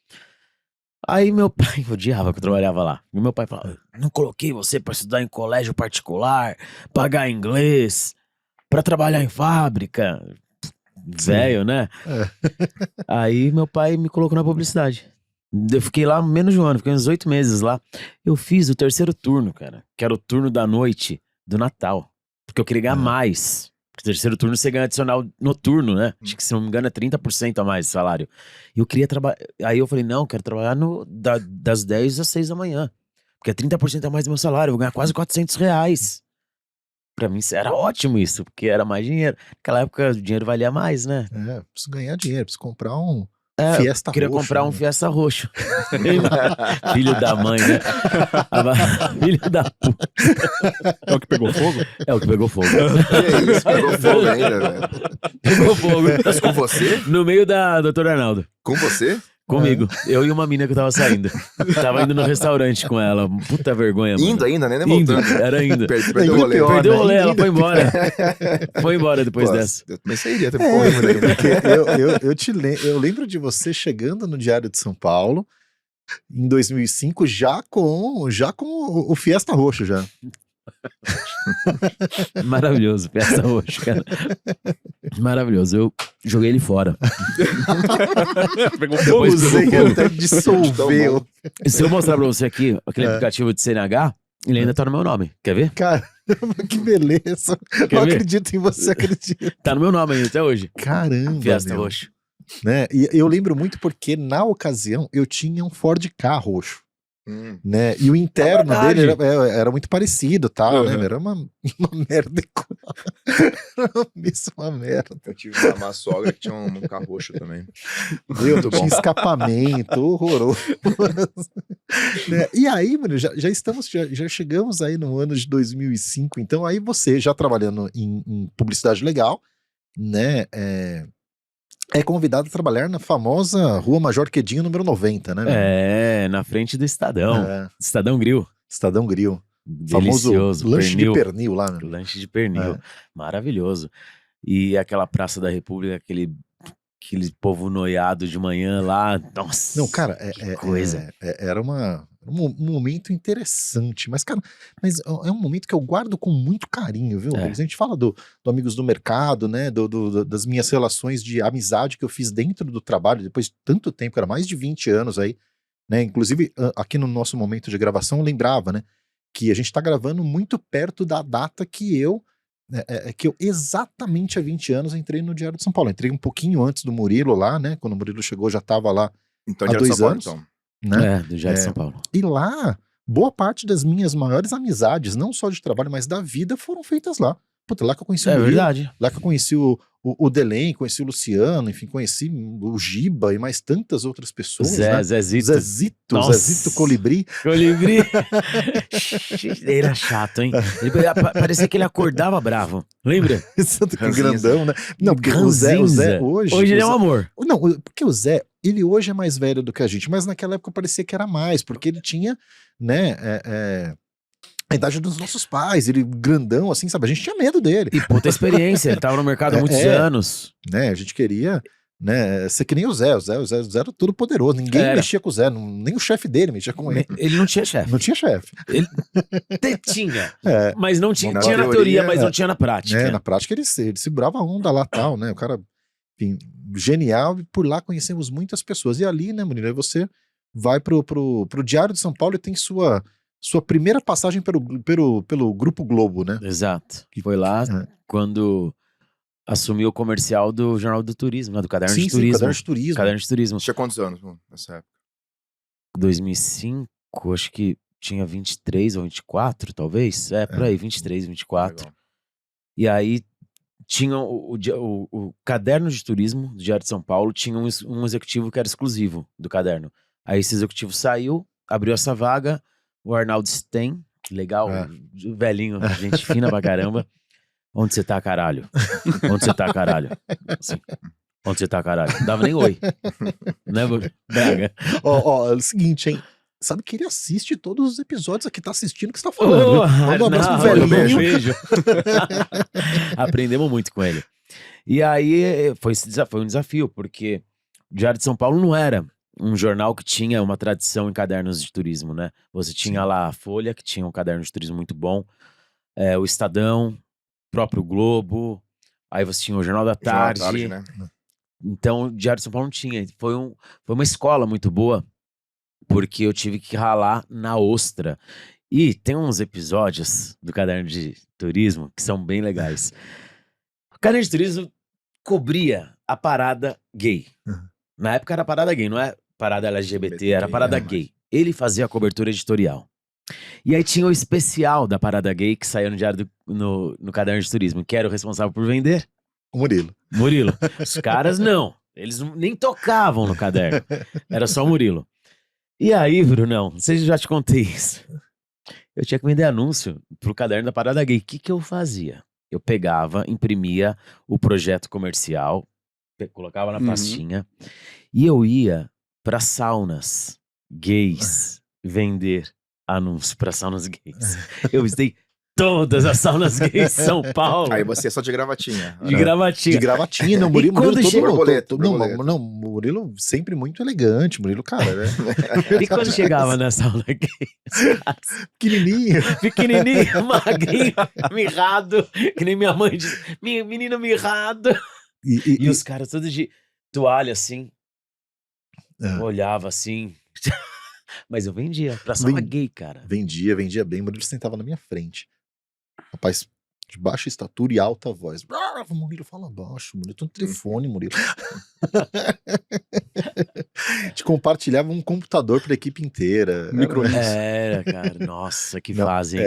Aí meu pai odiava que eu trabalhava lá. E meu pai falava, não coloquei você pra estudar em colégio particular, pagar inglês, pra trabalhar em fábrica. Velho, né? Aí meu pai me colocou na publicidade. Eu fiquei lá menos de um ano, fiquei uns 8 meses lá. Eu fiz o 3º turno, cara, que era o turno da noite do Natal. Porque eu queria ganhar mais. Porque o 3º turno você ganha adicional noturno, né? Acho que, se não me engano, é 30% a mais de salário. E eu queria trabalhar. Aí eu falei, não, eu quero trabalhar das 10 às 6 da manhã. Porque é 30% a mais do meu salário, eu vou ganhar quase R$ 400. Pra mim era ótimo isso, porque era mais dinheiro. Naquela época o dinheiro valia mais, né? Preciso ganhar dinheiro, preciso comprar um É, Fiesta eu queria roxo, comprar um né? Fiesta roxo. Filho da mãe, né? Filho da puta. É o que pegou fogo? É o que pegou fogo. Que isso, pegou fogo ainda, velho. Pegou fogo. Mas com você? No meio da Dr. Arnaldo. Com você? Comigo. Eu e uma mina que eu tava saindo. Tava indo no restaurante com ela. Puta vergonha, mano. Indo ainda, né? Nem Indo, voltando. era indo. Perdeu o Ainda rolê. pior. Perdeu o rolê, ela Ainda foi embora. Foi embora depois Pô, dessa. Eu também sairia, até correndo ainda. Porque eu lembro de você chegando no Diário de São Paulo em 2005 já com o Fiesta Roxo já. Maravilhoso, Fiesta roxo, cara. Maravilhoso. Eu joguei ele fora. Pegou Eu fogo. usei pegou fogo. até dissolveu. Se eu mostrar pra você aqui, aquele aplicativo de CNH, ele ainda tá no meu nome. Quer ver? Caramba, que beleza. Quer Eu ver? acredito em você, acredito. Tá no meu nome ainda até hoje. Caramba, Fiesta meu. roxo. Né? E eu lembro muito porque na ocasião eu tinha um Ford Ka roxo. Né? E o interno verdade. dele era muito parecido, tal, né? Uhum. Era uma merda. Isso é uma merda. Eu tive uma sogra que tinha um carro roxo também. Meu, Muito tinha bom. escapamento, horroroso. Né? E aí, mano, já chegamos aí no ano de 2005, então aí você já trabalhando em publicidade legal, né? É convidado a trabalhar na famosa Rua Major Quedinho, número 90, né? É, na frente do Estadão. É, Estadão Grill. Estadão Grill. Famoso Delicioso. lanche pernil. de pernil lá, né? Lanche de pernil. É. Maravilhoso. E aquela Praça da República, aquele povo noiado de manhã lá. Nossa. Não, cara, que coisa. era um momento interessante, mas, cara, é um momento que eu guardo com muito carinho, viu? É. A gente fala do Amigos do Mercado, né? Das minhas relações de amizade que eu fiz dentro do trabalho, depois de tanto tempo, era mais de 20 anos aí, né? Inclusive, aqui no nosso momento de gravação, eu lembrava, né? Que a gente tá gravando muito perto da data que eu exatamente há 20 anos entrei no Diário de São Paulo. Entrei um pouquinho antes do Murilo lá, né? Quando o Murilo chegou, já tava lá Então, há já era 2 São Paulo, anos, então. né? Do Diário de São Paulo. E lá, boa parte das minhas maiores amizades, não só de trabalho, mas da vida, foram feitas lá. Puta, lá que eu conheci o É Murilo, verdade. lá que eu conheci o Delém, conheci o Luciano, enfim, conheci o Giba e mais tantas outras pessoas, né? Zezito. O Zezito Colibri. Colibri. Ele era chato, hein? Parecia que ele acordava bravo. Lembra? Santo que Ranzinza. grandão, né? Não, porque o Zé hoje... Hoje ele é o um Zé- amor. Não, porque o Zé, ele hoje é mais velho do que a gente, mas naquela época parecia que era mais, porque ele tinha, né, a idade dos nossos pais, ele grandão, assim, sabe? A gente tinha medo dele, E puta experiência. Ele tava no mercado há muitos anos. né? A gente queria, né, ser que nem o Zé. O Zé era todo poderoso, ninguém Era. mexia com o Zé, nem o chefe dele mexia com ele. Ele não tinha chefe. Não tinha chefe. Tinha. É, Mas não tinha. Na Tinha na teoria, teoria, mas não tinha na prática. né, na prática ele segurava a onda lá, tal, né? O cara, enfim, genial, e por lá conhecemos muitas pessoas. E ali, né, Murilo, aí você vai pro Diário de São Paulo e tem sua primeira passagem pelo Grupo Globo, né? Exato. Foi lá É. quando assumiu o comercial do Jornal do Turismo, né, do Caderno de Sim, Turismo. Caderno de Turismo. Caderno de Turismo. Tinha quantos anos nessa época? 2005, acho que tinha 23 ou 24, talvez. Por aí, 23, 24. Legal. E aí tinha o Caderno de Turismo do Diário de São Paulo, tinha um executivo que era exclusivo do caderno. Aí esse executivo saiu, abriu essa vaga, o Arnaldo Sten, legal, velhinho, gente fina pra caramba. Onde você tá, caralho? Onde você tá, caralho? Assim, onde você tá, caralho? Não dava nem oi. Né, Braga? Ó, é o seguinte, hein? Sabe que ele assiste todos os episódios aqui, tá assistindo o que você tá falando. Oh, viu? Manda um abraço pro Arnaldo, velhinho. beijo. Aprendemos muito com ele. E aí foi um desafio, porque o Diário de São Paulo não era um jornal que tinha uma tradição em cadernos de turismo, né? Você tinha lá a Folha, que tinha um caderno de turismo muito bom, o Estadão, próprio Globo, aí você tinha o Jornal da Jornal da Tarde. Tarde, né? Então, o Diário de São Paulo não tinha. Foi uma escola muito boa, porque eu tive que ralar na ostra. E tem uns episódios do caderno de turismo que são bem legais. O caderno de turismo cobria a parada gay. Uhum. Na época era parada gay, não é parada LGBT, era parada gay. Ele fazia a cobertura editorial. E aí tinha o especial da parada gay que saía no diário no caderno de turismo, que era o responsável por vender. O Murilo. Murilo. Os caras não. Eles nem tocavam no caderno. Era só o Murilo. E aí, Brunão, não sei se eu já te contei isso. Eu tinha que vender anúncio pro caderno da parada gay. O que eu fazia? Eu pegava, imprimia o projeto comercial, colocava na pastinha, e eu ia para saunas gays vender anúncio para saunas gays. Eu visitei todas as saunas gays de São Paulo. Aí você é só de gravatinha. De gravatinha. De gravatinha, não, Murilo, E quando Murilo chega- Borboleta. Não, Murilo sempre muito elegante, Murilo, cara, né? E quando chegava na sauna gay, os caras Pequenininho. pequenininho, magrinho, mirrado, que nem minha mãe diz, menino mirrado. E os caras todos de toalha assim, Ah. olhava assim. Mas eu vendia pra sauna Ven- gay, cara. Vendia bem, o Murilo sentava na minha frente. Rapaz, de baixa estatura e alta voz. O Murilo fala baixo, Murilo, tem um telefone, Murilo. Te compartilhava um computador pra equipe inteira. Era, cara, nossa, que Não, fase, hein?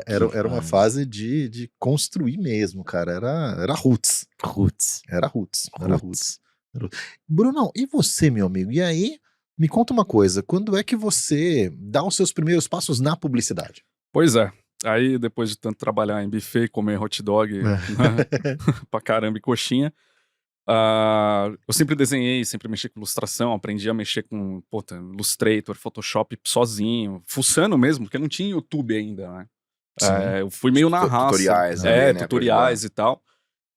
Era uma fase de construir mesmo, cara. Era roots. Roots. Era roots. Brunão, e você, meu amigo? E aí, me conta uma coisa. Quando é que você dá os seus primeiros passos na publicidade? Pois é. Aí, depois de tanto trabalhar em buffet, comer hot dog né, pra caramba e coxinha, eu sempre desenhei, sempre mexi com ilustração, aprendi a mexer com Illustrator, Photoshop sozinho, fuçando mesmo, porque não tinha YouTube ainda, né? Eu fui meio na raça. Tutoriais, né, tutoriais e tal.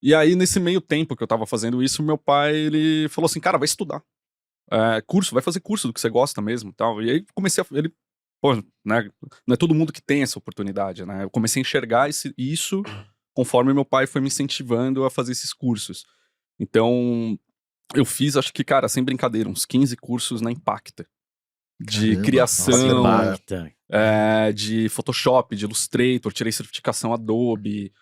E aí, nesse meio tempo que eu tava fazendo isso, meu pai, ele falou assim, cara, vai estudar. Vai fazer curso do que você gosta mesmo e tal. E aí, comecei ele, né, não é todo mundo que tem essa oportunidade, né? Eu comecei a enxergar isso conforme meu pai foi me incentivando a fazer esses cursos. Então, eu fiz, acho que, cara, sem brincadeira, uns 15 cursos na Impacta. De Caramba, criação, Impacta. de Photoshop, de Illustrator, tirei certificação Adobe.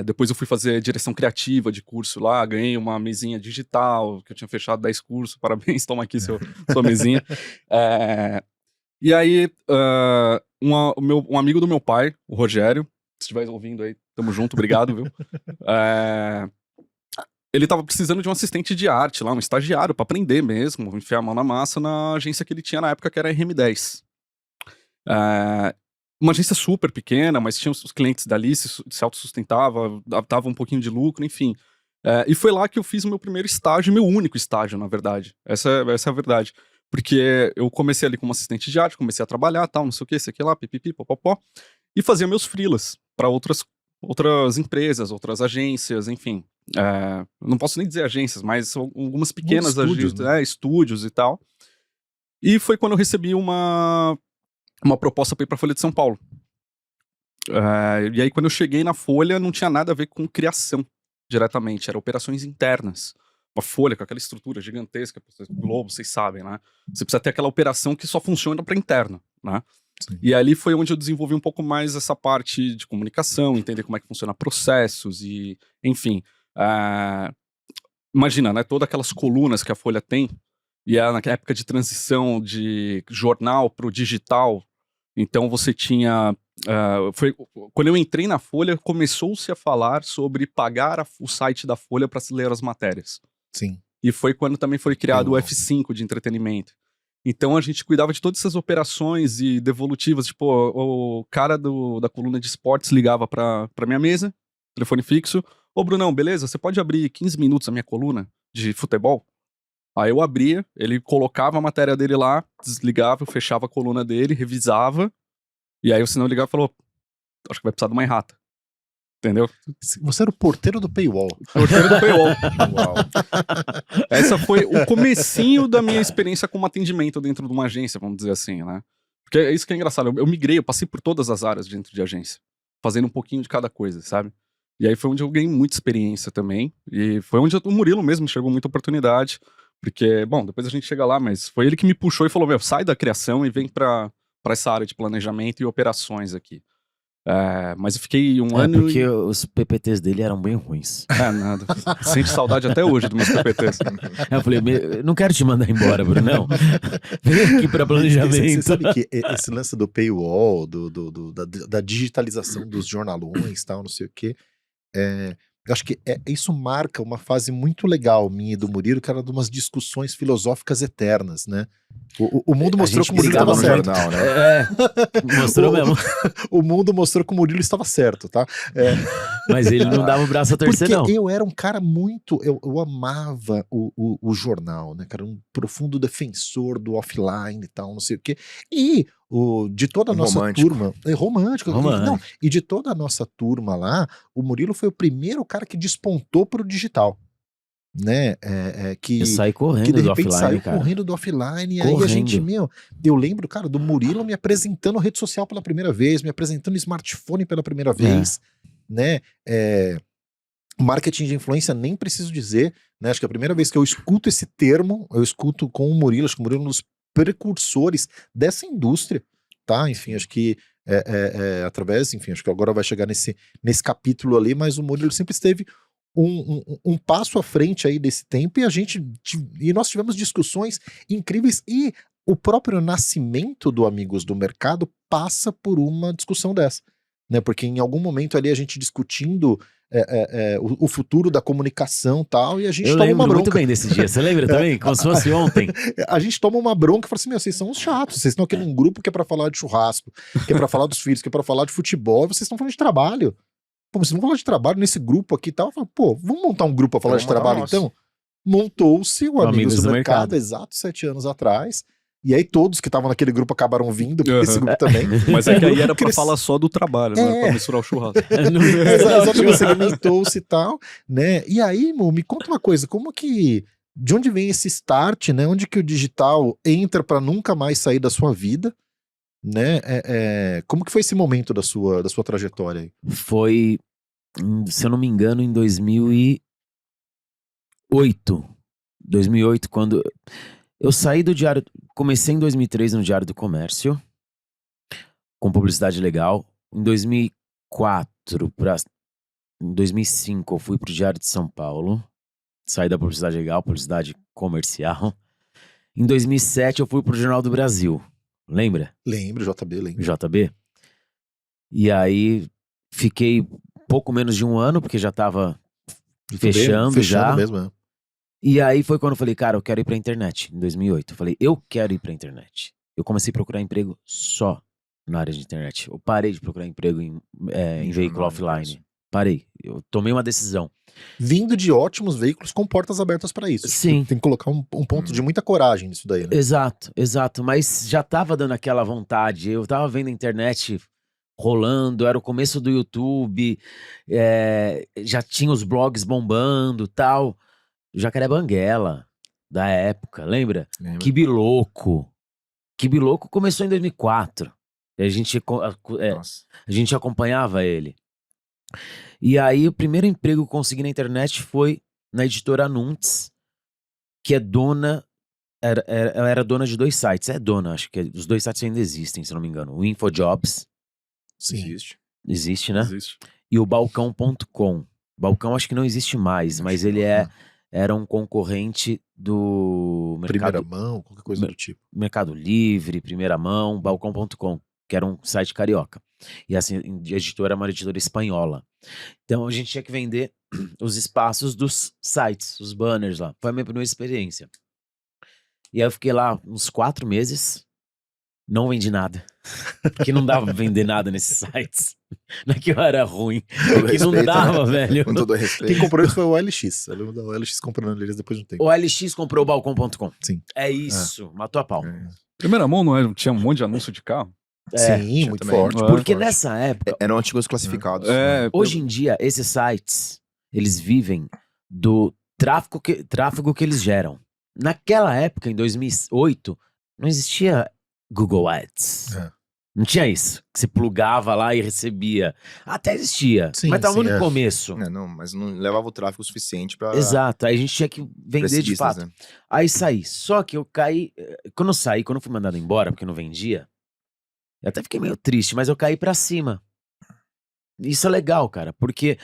Depois eu fui fazer direção criativa de curso lá, ganhei uma mesinha digital, que eu tinha fechado 10 cursos, parabéns, toma aqui sua mesinha. E aí, um amigo do meu pai, o Rogério, se estiver ouvindo aí, tamo junto, obrigado, viu? Ele tava precisando de um assistente de arte lá, um estagiário, pra aprender mesmo, enfiar a mão na massa na agência que ele tinha na época, que era a RM10. Uma agência super pequena, mas tinha os clientes dali, se autossustentava, dava um pouquinho de lucro, enfim. E foi lá que eu fiz o meu primeiro estágio, meu único estágio, na verdade. Essa é a verdade. Porque eu comecei ali como assistente de arte, comecei a trabalhar, tal, não sei o que, sei que lá, pipipi, popopó, e fazia meus freelas para outras empresas, outras agências, enfim. Não posso nem dizer agências, mas são algumas pequenas agências, né? Estúdios e tal. E foi quando eu recebi uma proposta para ir para a Folha de São Paulo. E aí, quando eu cheguei na Folha, não tinha nada a ver com criação diretamente, era operações internas. Uma Folha com aquela estrutura gigantesca, Globo, vocês sabem, né? Você precisa ter aquela operação que só funciona para interno, né? Sim. E ali foi onde eu desenvolvi um pouco mais essa parte de comunicação, entender como é que funciona processos e, enfim. Imagina, né? Todas aquelas colunas que a Folha tem, e na época de transição de jornal para o digital, então você tinha... quando eu entrei na Folha, começou-se a falar sobre pagar o site da Folha para se ler as matérias. Sim. E foi quando também foi criado o F5 de entretenimento. Então a gente cuidava de todas essas operações e devolutivas. Tipo, o cara da coluna de esportes ligava pra minha mesa, telefone fixo. Ô, Brunão, beleza? Você pode abrir 15 minutos a minha coluna de futebol? Aí eu abria, ele colocava a matéria dele lá, desligava, eu fechava a coluna dele, revisava. E aí o sinal ligava e falou, acho que vai precisar de uma errata. entendeu? Você era o porteiro do paywall. Porteiro do paywall. Uau. Essa foi o comecinho da minha experiência como atendimento dentro de uma agência, vamos dizer assim, né? Porque é isso que é engraçado. Eu migrei, eu passei por todas as áreas dentro de agência, fazendo um pouquinho de cada coisa, sabe? E aí foi onde eu ganhei muita experiência também. E foi onde o Murilo mesmo chegou muita oportunidade. Porque, bom, depois a gente chega lá, mas foi ele que me puxou e falou: meu, sai da criação e vem pra essa área de planejamento e operações aqui. Mas eu fiquei um ano. Porque os PPTs dele eram bem ruins. Nada. Sente saudade até hoje dos meus PPTs. Eu falei, não quero te mandar embora, Brunão. Vem aqui pra planejamento. Você sabe que esse lance do paywall, da digitalização dos jornalões e tal, não sei o quê, eu acho que isso marca uma fase muito legal minha e do Murilo, que era de umas discussões filosóficas eternas, né? O mundo mostrou que o Murilo estava no certo. jornal, né? Mostrou mesmo. O mundo mostrou que o Murilo estava certo, tá? Mas ele não dava o braço a torcer, Porque não. eu era um cara muito... Eu amava o jornal, né, cara? Um profundo defensor do offline e tal, não sei o quê. E de toda a nossa Romântico. turma... Romântico. Não, e de toda a nossa turma lá, o Murilo foi o primeiro cara que despontou pro digital. Né? Eu saí Que correndo de do repente offline, saiu cara. correndo do offline. E aí a gente, eu lembro, cara, do Murilo me apresentando rede social pela primeira vez, me apresentando smartphone pela primeira vez, né? Marketing de influência, nem preciso dizer, né? Acho que a primeira vez que eu escuto esse termo, eu escuto com o Murilo, acho que o Murilo é um dos precursores dessa indústria, tá? Enfim, acho que através, enfim, acho que agora vai chegar nesse capítulo ali, mas o Murilo sempre esteve um passo à frente aí desse tempo e nós tivemos discussões incríveis e o próprio nascimento do Amigos do Mercado passa por uma discussão dessa, né? Porque em algum momento ali a gente discutindo o futuro da comunicação e tal, e a gente toma uma lembro bronca. muito bem desse dia, você lembra também? Como se fosse ontem. A gente toma uma bronca e fala assim, meu, vocês são uns chatos, vocês estão aqui num grupo que é pra falar de churrasco, que é pra falar dos filhos, que é pra falar de futebol, vocês estão falando de trabalho. Pô, vocês não falar de trabalho nesse grupo aqui e tal. Eu falo, pô, vamos montar um grupo pra falar de trabalho então? Montou-se o Amigos do Mercado, exato, 7 anos atrás. E aí todos que estavam naquele grupo acabaram vindo, porque esse grupo também. Mas é que aí era pra falar só do trabalho, não era pra misturar o churrasco. Exatamente, segmentou-se e tal, né? E aí, Mo, me conta uma coisa, de onde vem esse start, né? Onde que o digital entra pra nunca mais sair da sua vida, né? Como que foi esse momento da sua trajetória aí? Foi, se eu não me engano, em 2008. 2008, quando eu saí do Diário... Comecei em 2003 no Diário do Comércio, com publicidade legal. Em 2004, em 2005, eu fui pro Diário de São Paulo. Saí da publicidade legal, publicidade comercial. Em 2007, eu fui pro Jornal do Brasil. Lembra? Lembro, JB, lembro. JB. E aí, fiquei pouco menos de um ano, porque já tava fechando já. Mesmo, E aí foi quando eu falei, cara, eu quero ir pra internet, em 2008. Eu falei, eu quero ir pra internet. Eu comecei a procurar emprego só na área de internet. Eu parei de procurar emprego em veículo offline. Parei. Eu tomei uma decisão. Vindo de ótimos veículos com portas abertas pra isso. Sim. Tem que colocar um ponto de muita coragem nisso daí, né? Exato. Mas já tava dando aquela vontade. Eu tava vendo a internet rolando, era o começo do YouTube, já tinha os blogs bombando e tal. Jacaré Banguela, da época, lembra? Kibiloco. Kibiloco começou em 2004. E a gente acompanhava ele. E aí, o primeiro emprego que eu consegui na internet foi na editora Nuntz, que é dona... Ela era dona de 2 sites. Acho que os 2 sites ainda existem, se não me engano. O InfoJobs. Sim. Existe, né? Existe. E o Balcão.com. Balcão acho que não existe mais, mas ele era um concorrente do Primeira mão, qualquer coisa do tipo. Mercado Livre, Primeira Mão, Balcão.com, que era um site carioca. E assim, a editora era uma editora espanhola. Então a gente tinha que vender os espaços dos sites, os banners lá. Foi a minha primeira experiência. E aí eu fiquei lá uns 4 meses, não vendi nada. Porque não dava pra vender nada nesses sites. Não é que eu era ruim, é que não dava, velho. Com todo respeito. Quem comprou isso foi o OLX. Eu lembro da OLX comprando eles depois de um tempo. O OLX comprou o Balcão.com. Sim. É isso, matou a pau. Primeira mão não tinha um monte de anúncio de carro? Sim, tinha muito também. forte. É. muito Porque forte. nessa época, Eram antigos classificados. É, hoje em dia, esses sites, eles vivem do tráfego que eles geram. Naquela época, em 2008, não existia Google Ads. É. Não tinha isso. Que você plugava lá e recebia. Até existia, Sim, mas tava sim, no é. começo. Não, mas não levava o tráfego suficiente pra Exato, aí a gente tinha que vender de precipícios, fato. né? Aí saí. Só que eu caí. Quando eu saí, quando eu fui mandado embora, porque não vendia, eu até fiquei meio triste, mas eu caí pra cima. Isso é legal, cara, porque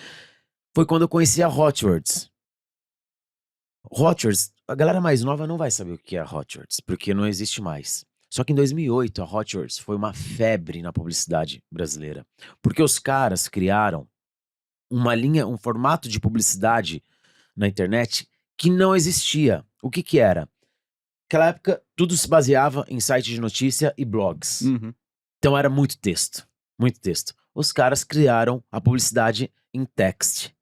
foi quando eu conheci a Hotwords. Hotwords, a galera mais nova não vai saber o que é a Hotwords, porque não existe mais. Só que em 2008, a Hotwords foi uma febre na publicidade brasileira. Porque os caras criaram uma linha, um formato de publicidade na internet que não existia. O que que era? Naquela época, tudo se baseava em sites de notícia e blogs. Uhum. Então era muito texto, muito texto. Os caras criaram a publicidade em text,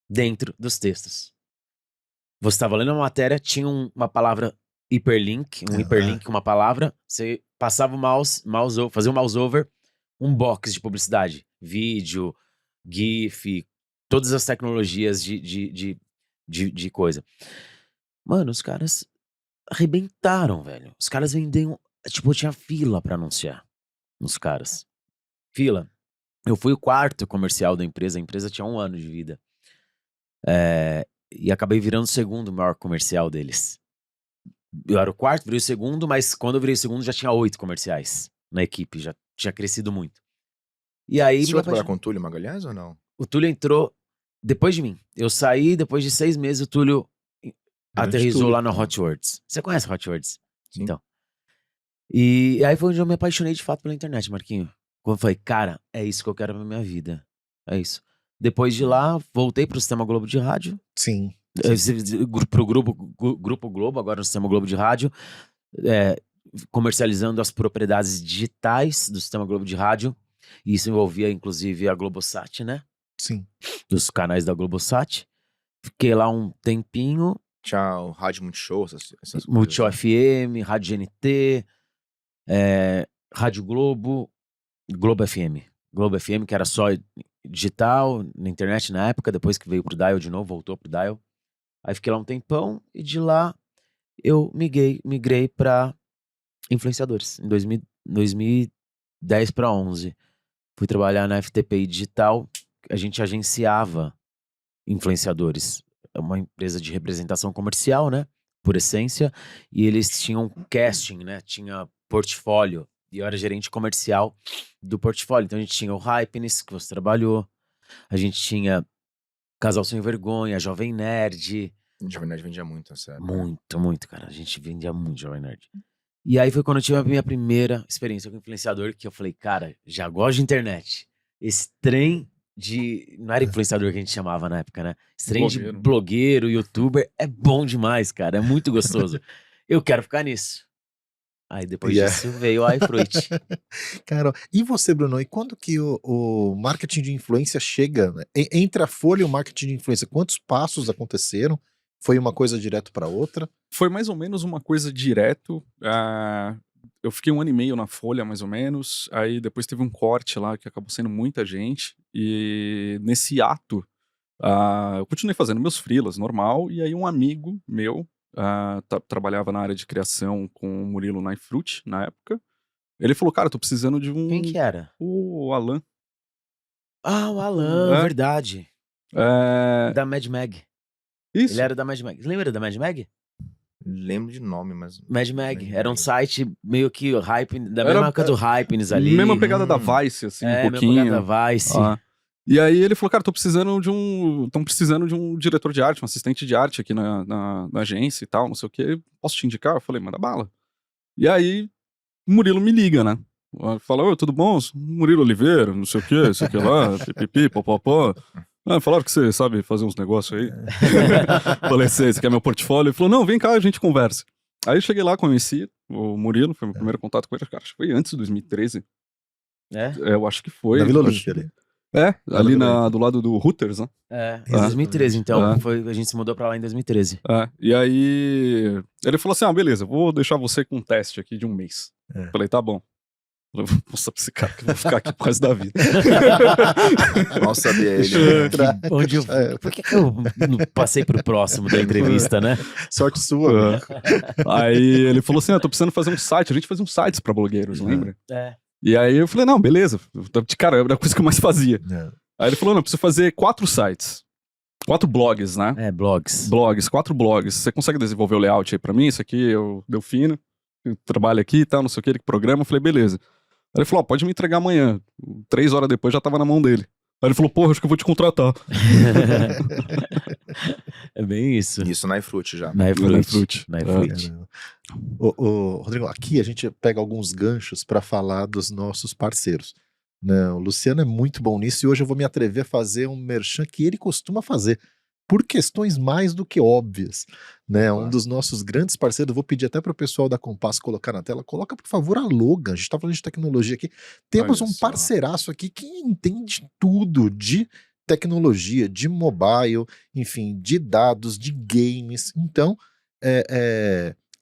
dentro dos textos. Você estava lendo uma matéria, tinha uma palavra hiperlink, um hiperlink com uma palavra, você passava o mouse fazia um mouse over, um box de publicidade, vídeo, GIF, todas as tecnologias de coisa. Mano, os caras arrebentaram, velho. Os caras vendiam, tipo, tinha fila pra anunciar nos caras. Fila. Eu fui o quarto comercial da empresa, a empresa tinha 1 ano de vida. E acabei virando o segundo maior comercial deles. Eu era o quarto, virei o segundo, mas quando eu virei o segundo já tinha 8 comerciais na equipe, já tinha crescido muito. E aí, Você chegou a trabalhar com o Túlio Magalhães ou não? o Túlio entrou depois de mim. Eu saí, depois de 6 meses, o Túlio aterrissou Túlio, lá na então. Hotwords. Você conhece Hotwords? Sim. Então. E aí foi onde eu me apaixonei de fato pela internet, Marquinho. Quando eu falei, cara, é isso que eu quero pra minha vida. É isso. Depois de lá, voltei pro Sistema Globo de Rádio. Sim. Pro Grupo Globo, agora no Sistema Globo de Rádio. Comercializando as propriedades digitais do Sistema Globo de Rádio. E isso envolvia, inclusive, a Globosat, né? Sim. Dos canais da Globosat. Fiquei lá um tempinho. Tinha o Rádio Multishow, essas coisas. Multishow né? FM, Rádio GNT, Rádio Globo, Globo FM. Globo FM, que era só digital, na internet na época, depois que veio pro Dial de novo, voltou pro Dial. Aí fiquei lá um tempão, e de lá eu migrei pra influenciadores, em 2010 pra 11. Fui trabalhar na FTPI Digital, a gente agenciava influenciadores. É uma empresa de representação comercial, né? Por essência. E eles tinham casting, né? Tinha portfólio. E eu era gerente comercial do portfólio. Então a gente tinha o Hypeness, que você trabalhou. A gente tinha Casal Sem Vergonha, Jovem Nerd. Jovem Nerd vendia muito essa época. Muito, muito, cara. A gente vendia muito Jovem Nerd. E aí foi quando eu tive a minha primeira experiência com influenciador, que eu falei, cara, já gosto de internet. Esse trem de... Não era influenciador que a gente chamava na época, né? Esse trem de blogueiro, youtuber, é bom demais, cara. É muito gostoso. Eu quero ficar nisso. Aí depois disso veio o iFruit. Cara, e você, Bruno? E quando que o marketing de influência chega, né? Entre a Folha e o marketing de influência, quantos passos aconteceram? Foi uma coisa direto para outra? Foi mais ou menos uma coisa direto. Eu fiquei 1 ano e meio na Folha, mais ou menos. Aí depois teve um corte lá que acabou sendo muita gente. E nesse ato, eu continuei fazendo meus freelas normal. E aí um amigo meu trabalhava na área de criação com o Murilo na iFruit, na época. Ele falou, cara, tô precisando de um... Quem que era? O Alan. Ah, o Alan, verdade. Da Mad Mag. Isso. Ele era da Mad Mag. Lembra da Mad Mag? Lembro de nome, mas... Mad Mag. Era um site meio que o hype, da mesma época do Hypeness ali. Mesma pegada da Vice, assim, um pouquinho. Mesma pegada da Vice. E aí ele falou, cara, estão precisando de um diretor de arte, um assistente de arte aqui na agência e tal, não sei o que. Posso te indicar? Eu falei, manda bala. E aí o Murilo me liga, né? Fala, oi, tudo bom? Murilo Oliveira, não sei o que lá, pipipi, popopó. Falaram que você sabe fazer uns negócios aí. Falei, você quer meu portfólio? Ele falou, não, vem cá, a gente conversa. Aí eu cheguei lá, conheci o Murilo, foi meu primeiro contato com ele, cara, acho que foi antes de 2013. Eu acho que foi. Na Vila Olímpia ali. Ali do lado do Hooters, né? Em 2013, então. A gente se mudou pra lá em 2013. E aí ele falou assim, beleza, vou deixar você com um teste aqui de 1 mês. Falei, tá bom. Eu vou mostrar pra esse cara que eu vou ficar aqui pro resto da vida. Mal sabia ele. Deixa eu né? entrar. Onde eu, por que eu não passei pro próximo da entrevista, né? Sorte sua. amigo. Aí ele falou assim, tô precisando fazer um site. A gente fazia um sites pra blogueiros, lembra? É. E aí eu falei, não, beleza. Cara, era a coisa que eu mais fazia. É. Aí ele falou, não, eu preciso fazer 4 sites. 4 blogs, né? É, blogs. Blogs, 4 blogs. Você consegue desenvolver o layout aí pra mim? Isso aqui eu Delfino, eu trabalho aqui e tal, não sei o que, ele que programa. Eu falei, beleza. Aí ele falou, pode me entregar amanhã. 3 horas depois já tava na mão dele. Aí ele falou, porra, acho que eu vou te contratar. É bem isso. Isso na iFruit já. Na iFruit. iFruit. Na iFruit. Rodrigo, aqui a gente pega alguns ganchos para falar dos nossos parceiros. Né? O Luciano é muito bom nisso e hoje eu vou me atrever a fazer um merchan que ele costuma fazer, por questões mais do que óbvias. Né? Um dos nossos grandes parceiros, vou pedir até para o pessoal da Compass colocar na tela, coloca por favor a Logan, a gente está falando de tecnologia aqui, temos Olha um só. parceiraço aqui que entende tudo de tecnologia, de mobile, enfim, de dados, de games. Então,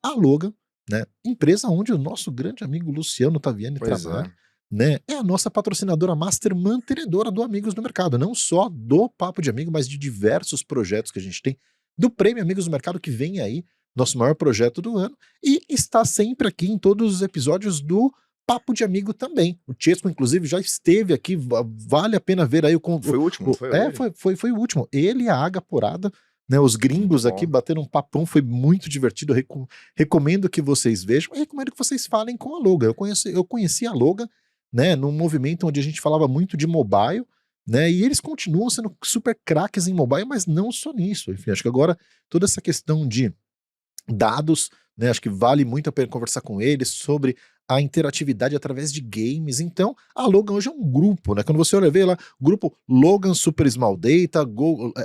a Logan, né, empresa onde o nosso grande amigo Luciano Taviani Pois trabalha, é. né, é a nossa patrocinadora master mantenedora do Amigos do Mercado, não só do Papo de Amigo, mas de diversos projetos que a gente tem, do Prêmio Amigos do Mercado que vem aí, nosso maior projeto do ano, e está sempre aqui em todos os episódios do Papo de Amigo também. O Chesco, inclusive, já esteve aqui, vale a pena ver aí o... Foi o último, foi ele? Foi o último. Ele e a Aga Porada, né, os gringos Muito aqui bom. bateram um papão, foi muito divertido, eu recomendo que vocês vejam, e recomendo que vocês falem com a Logan. Eu conheci a Logan, né, num movimento onde a gente falava muito de mobile, né, e eles continuam sendo super craques em mobile, mas não só nisso. Enfim, acho que agora toda essa questão de dados, né, acho que vale muito a pena conversar com eles sobre a interatividade através de games. Então, a Logan hoje é um grupo, né? Quando você olha vê lá, grupo Logan Super Small Data,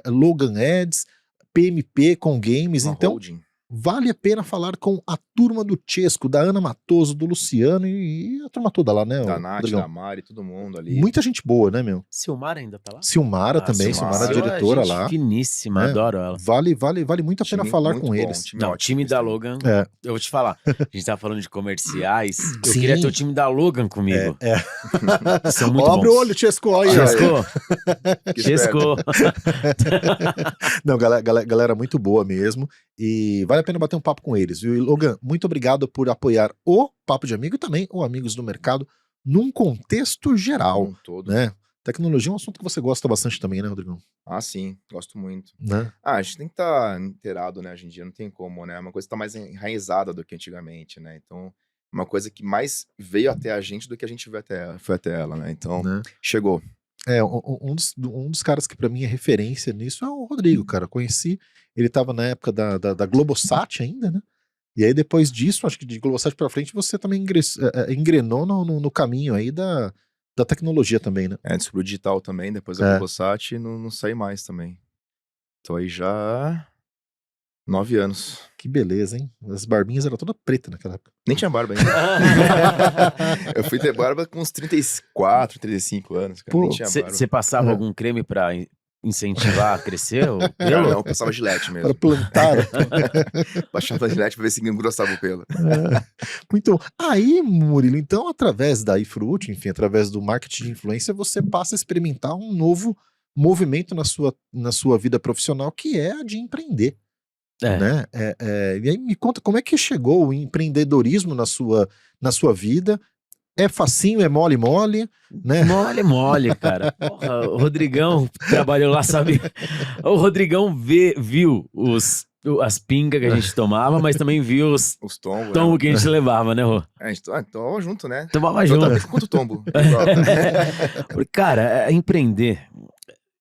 Logan Ads, PMP com games. Uma Então, holding. vale a pena falar com a turma do Chesco, da Ana Matoso, do Luciano e a turma toda lá, né? Da Nath, Rodrigão? da Mari, todo mundo ali. Muita gente boa, né, meu? Silmar ainda tá lá? Silmara também, Silmara. Silmara diretora gente lá. finíssima, É. adoro ela. Vale muito a pena Time falar muito com bom, eles. time Não, o ótimo, time da gostei. Logan, É. eu vou te falar, a gente tava falando de comerciais, eu Sim. queria ter o time da Logan comigo. São muito Abre o bons. olho, Chesco, olha aí. Chesco, Que Chesco. Não, galera muito boa mesmo. E vale a pena bater um papo com eles, viu? E Logan, muito obrigado por apoiar o Papo de Amigo e também o Amigos do Mercado num contexto geral, Um todo. né? Tecnologia é um assunto que você gosta bastante também, né, Rodrigão? Ah, sim, gosto muito. Né? A gente tem que estar inteirado, né, hoje em dia, não tem como, né? Uma coisa que tá mais enraizada do que antigamente, né? Então, uma coisa que mais veio até a gente do que a gente foi até ela, né? Então, Né? chegou. Um dos caras que pra mim é referência nisso é o Rodrigo, cara. Eu conheci, ele tava na época da Globosat ainda, né? E aí depois disso, acho que de Globosat pra frente, você também engrenou no caminho aí da tecnologia também, né? Antes pro digital também, depois da Globosat e não saí mais também. Tô aí já 9 anos. Que beleza, hein? As barbinhas eram toda preta naquela época. Nem tinha barba ainda. Eu fui ter barba com uns 34, 35 anos, cara. Nem tinha barba. Você passava algum creme pra incentivar a crescer? O Cara, pelo? não, eu passava gilete Para mesmo. plantar. Baixava gilete pra ver se engrossava o pelo. Muito bom. Aí, Murilo, então, através da iFruit, enfim, através do marketing de influência, você passa a experimentar um novo movimento na sua vida profissional, que é a de empreender. Né? E aí me conta como é que chegou o empreendedorismo na sua vida. É facinho, é mole, né? Mole, cara. Porra, o Rodrigão trabalhou lá, sabe? O Rodrigão viu as pingas que a gente tomava, mas também viu os tombos. tombos que a gente levava, né, Rô? A gente tomava junto, né? Tomava junto. Quanto tombo? Porque, cara, empreender...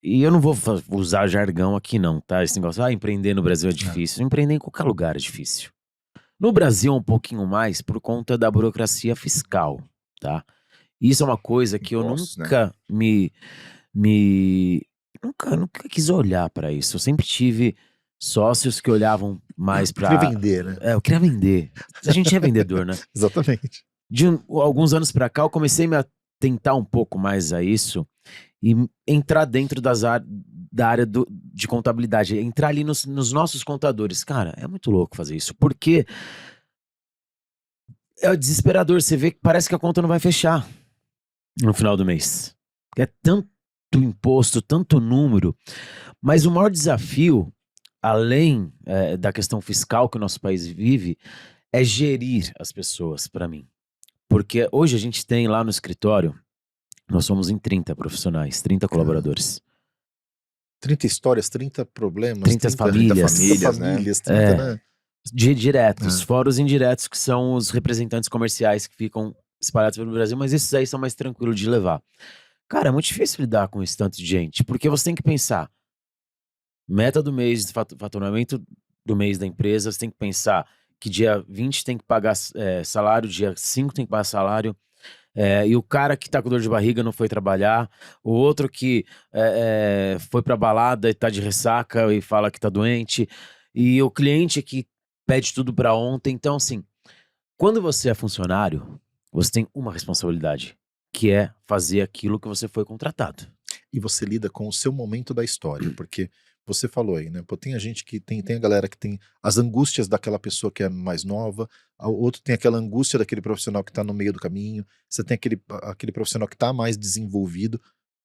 E eu não vou usar jargão aqui não, tá? Esse negócio, empreender no Brasil é difícil. Empreender em qualquer lugar é difícil. No Brasil é um pouquinho mais por conta da burocracia fiscal, tá? Isso é uma coisa que eu nunca nunca quis olhar pra isso. Eu sempre tive sócios que olhavam mais pra... Eu queria vender, né? Eu queria vender. A gente é vendedor, né? Exatamente. De alguns anos pra cá, eu comecei a me atentar um pouco mais a isso e entrar dentro da área de contabilidade, entrar ali nos nossos contadores. Cara, é muito louco fazer isso, porque É desesperador, você vê que parece que a conta não vai fechar no final do mês. É tanto imposto, tanto número, mas o maior desafio, além da questão fiscal que o nosso país vive, é gerir as pessoas, para mim. Porque hoje a gente tem lá no escritório, nós somos em 30 profissionais, 30 colaboradores. 30 histórias, 30 problemas, 30 famílias. 30 né? famílias, 30, né? Diretos, fora os indiretos, que são os representantes comerciais que ficam espalhados pelo Brasil, mas esses aí são mais tranquilos de levar. Cara, é muito difícil lidar com esse tanto de gente, porque você tem que pensar meta do mês, faturamento do mês da empresa, você tem que pensar que dia 20 tem que pagar salário, dia 5 tem que pagar salário, e o cara que tá com dor de barriga não foi trabalhar, o outro que foi pra balada e tá de ressaca e fala que tá doente, e o cliente que pede tudo pra ontem. Então, assim, quando você é funcionário, você tem uma responsabilidade, que é fazer aquilo que você foi contratado. E você lida com o seu momento da história, porque você falou aí, né? Pô, tem a gente que tem a galera que tem as angústias daquela pessoa que é mais nova, o outro tem aquela angústia daquele profissional que tá no meio do caminho, você tem aquele profissional que tá mais desenvolvido.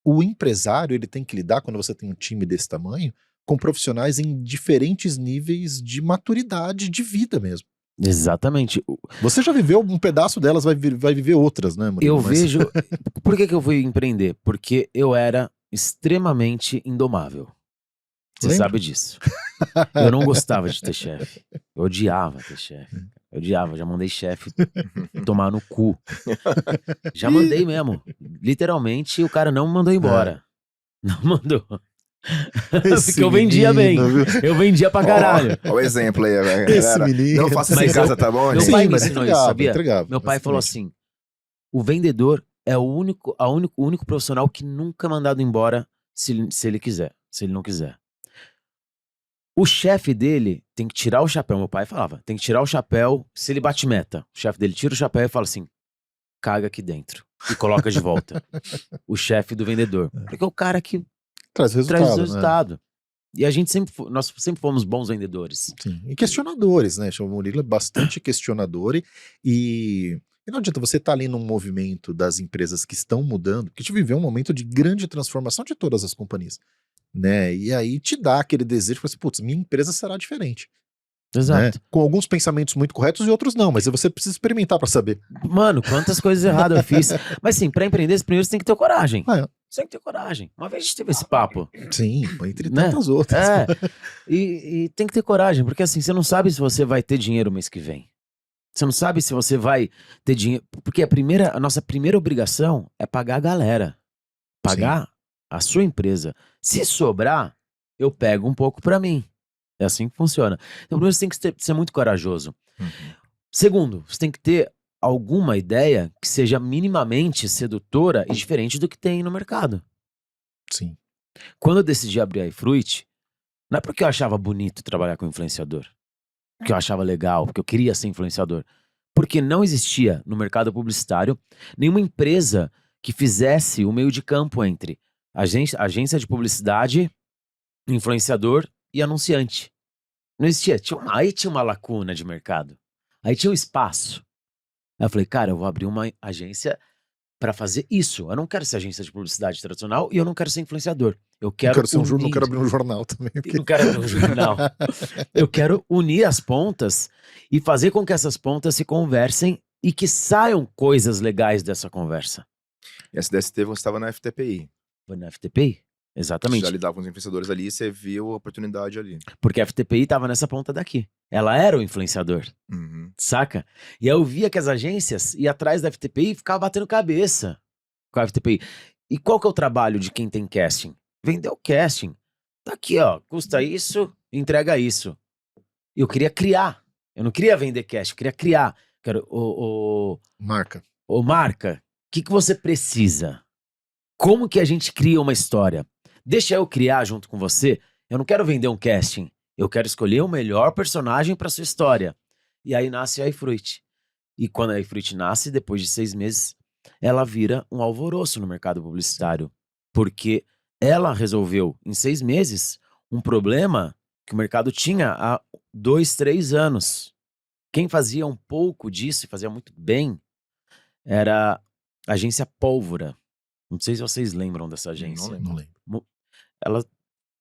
O empresário, ele tem que lidar, quando você tem um time desse tamanho, com profissionais em diferentes níveis de maturidade de vida mesmo. Exatamente. Você já viveu um pedaço delas, vai viver outras, né, Murilo? Eu vejo... Por que eu fui empreender? Porque eu era extremamente indomável. Você Lembra? sabe disso. Eu não gostava de ter chefe. Eu odiava ter chefe. Eu odiava, já mandei chefe tomar no cu. Já mandei mesmo. Literalmente, o cara não me mandou embora. Não mandou. Porque eu vendia bem. Viu? Eu vendia pra caralho. Ó o exemplo aí, galera. Esse menino. Não faça isso em Mas casa, tá bom, meu gente? pai me mas ensinou isso, sabia? entregava. Meu pai falou Exatamente. assim: o vendedor é o único profissional que nunca é mandado embora se ele quiser, se ele não quiser. O chefe dele tem que tirar o chapéu, meu pai falava, tem que tirar o chapéu, se ele bate meta, o chefe dele tira o chapéu e fala assim, caga aqui dentro, e coloca de volta. O chefe do vendedor. Porque é o cara que Traz resultado, traz o né? resultado. E a gente nós sempre fomos bons vendedores. Sim. E questionadores, né? O Murilo é bastante questionador e não adianta você estar ali num movimento das empresas que estão mudando, porque a gente viveu um momento de grande transformação de todas as companhias, né? E aí te dá aquele desejo de assim, putz, minha empresa será diferente. Exato. Né? Com alguns pensamentos muito corretos e outros não, mas você precisa experimentar pra saber. Mano, quantas coisas erradas eu fiz. Mas sim, pra empreender, primeiro você tem que ter coragem. Ah, Você tem que ter coragem. Uma vez a gente teve esse papo. sim, entre Né? tantas outras. E tem que ter coragem, porque assim, você não sabe se você vai ter dinheiro mês que vem. Você não sabe se você vai ter dinheiro. Porque a nossa primeira obrigação é pagar a galera. Pagar a sua empresa. Se sobrar, eu pego um pouco pra mim. É assim que funciona. Então, primeiro você tem que ser muito corajoso. Segundo, você tem que ter alguma ideia que seja minimamente sedutora e diferente do que tem no mercado. Sim. Quando eu decidi abrir a iFruit, não é porque eu achava bonito trabalhar com influenciador, porque eu achava legal, porque eu queria ser influenciador. Porque não existia no mercado publicitário nenhuma empresa que fizesse o meio de campo entre agência de publicidade, influenciador e anunciante. Não existia. Aí tinha uma lacuna de mercado. Aí tinha um espaço. Aí eu falei, cara, eu vou abrir uma agência pra fazer isso. Eu não quero ser agência de publicidade tradicional e eu não quero ser influenciador. Eu quero Não quero abrir um jornal também. Eu não quero abrir um jornal. Eu quero unir as pontas e fazer com que essas pontas se conversem e que saiam coisas legais dessa conversa. E a CDST você estava na FTPI. Foi na FTPI? Você Exatamente. já lidava com os influenciadores ali e você viu a oportunidade ali. Porque a FTPI tava nessa ponta daqui. Ela era o influenciador, saca? E aí eu via que as agências iam atrás da FTPI e ficavam batendo cabeça com a FTPI. E qual que é o trabalho de quem tem casting? Vender o casting. Tá aqui, ó, custa isso, entrega isso. Eu queria criar. Eu não queria vender casting, eu queria criar. Quero, Marca. marca, o que você precisa? Como que a gente cria uma história? Deixa eu criar junto com você. Eu não quero vender um casting. Eu quero escolher o melhor personagem para sua história. E aí nasce a iFruit. E quando a iFruit nasce, depois de 6 meses, ela vira um alvoroço no mercado publicitário. Porque ela resolveu, em 6 meses, um problema que o mercado tinha há 2, 3 anos. Quem fazia um pouco disso e fazia muito bem era a agência Pólvora. Não sei se vocês lembram dessa agência. Não lembro. Ela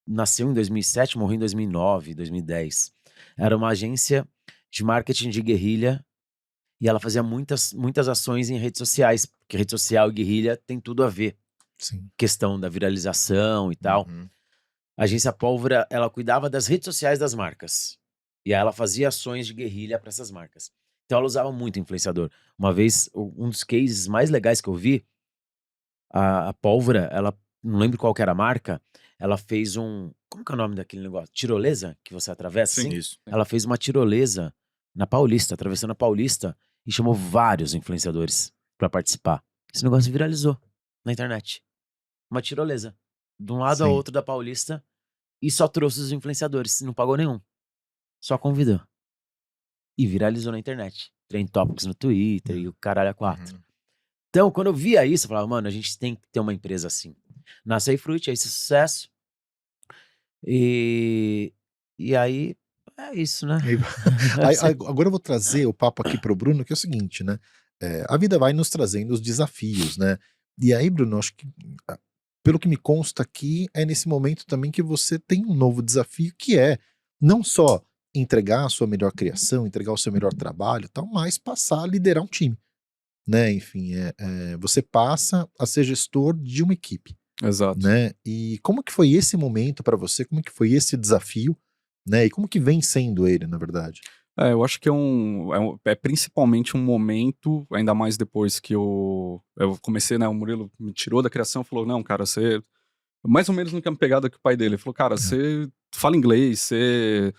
nasceu em 2007, morreu em 2009, 2010. Era uma agência de marketing de guerrilha e ela fazia muitas ações em redes sociais, porque rede social e guerrilha tem tudo a ver. Sim. Questão da viralização e tal. A agência Pólvora, ela cuidava das redes sociais das marcas. E aí ela fazia ações de guerrilha para essas marcas. Então ela usava muito influenciador. Uma vez, um dos cases mais legais que eu vi, a Pólvora, ela, não lembro qual que era a marca, ela fez como que é o nome daquele negócio? Tirolesa? Que você atravessa? Sim, assim? Isso. Ela fez uma tirolesa na Paulista, atravessando a Paulista, e chamou vários influenciadores para participar. Esse negócio viralizou na internet. Uma tirolesa. De um lado ao Sim. outro da Paulista, e só trouxe os influenciadores, não pagou nenhum. Só convidou. E viralizou na internet. Trend Topics no Twitter e o caralho a 4. Então, quando eu via isso, eu falava, mano, a gente tem que ter uma empresa assim. Nasceu Fruit, é esse sucesso. E aí, é isso, né? Agora eu vou trazer o papo aqui pro Bruno, que é o seguinte, né? A vida vai nos trazendo os desafios, né? E aí, Bruno, acho que, pelo que me consta aqui, é nesse momento também que você tem um novo desafio, que é não só entregar a sua melhor criação, entregar o seu melhor trabalho e tal, mas passar a liderar um time, né? Enfim, você passa a ser gestor de uma equipe, Exato. né? E como que foi esse momento para você? Como que foi esse desafio, né? E como que vem sendo ele, na verdade? Eu acho que é principalmente um momento, ainda mais depois que eu comecei, né? O Murilo me tirou da criação e falou: não, cara, você. Mais ou menos no que é pegada que o pai dele. Ele falou: cara, você fala inglês, você.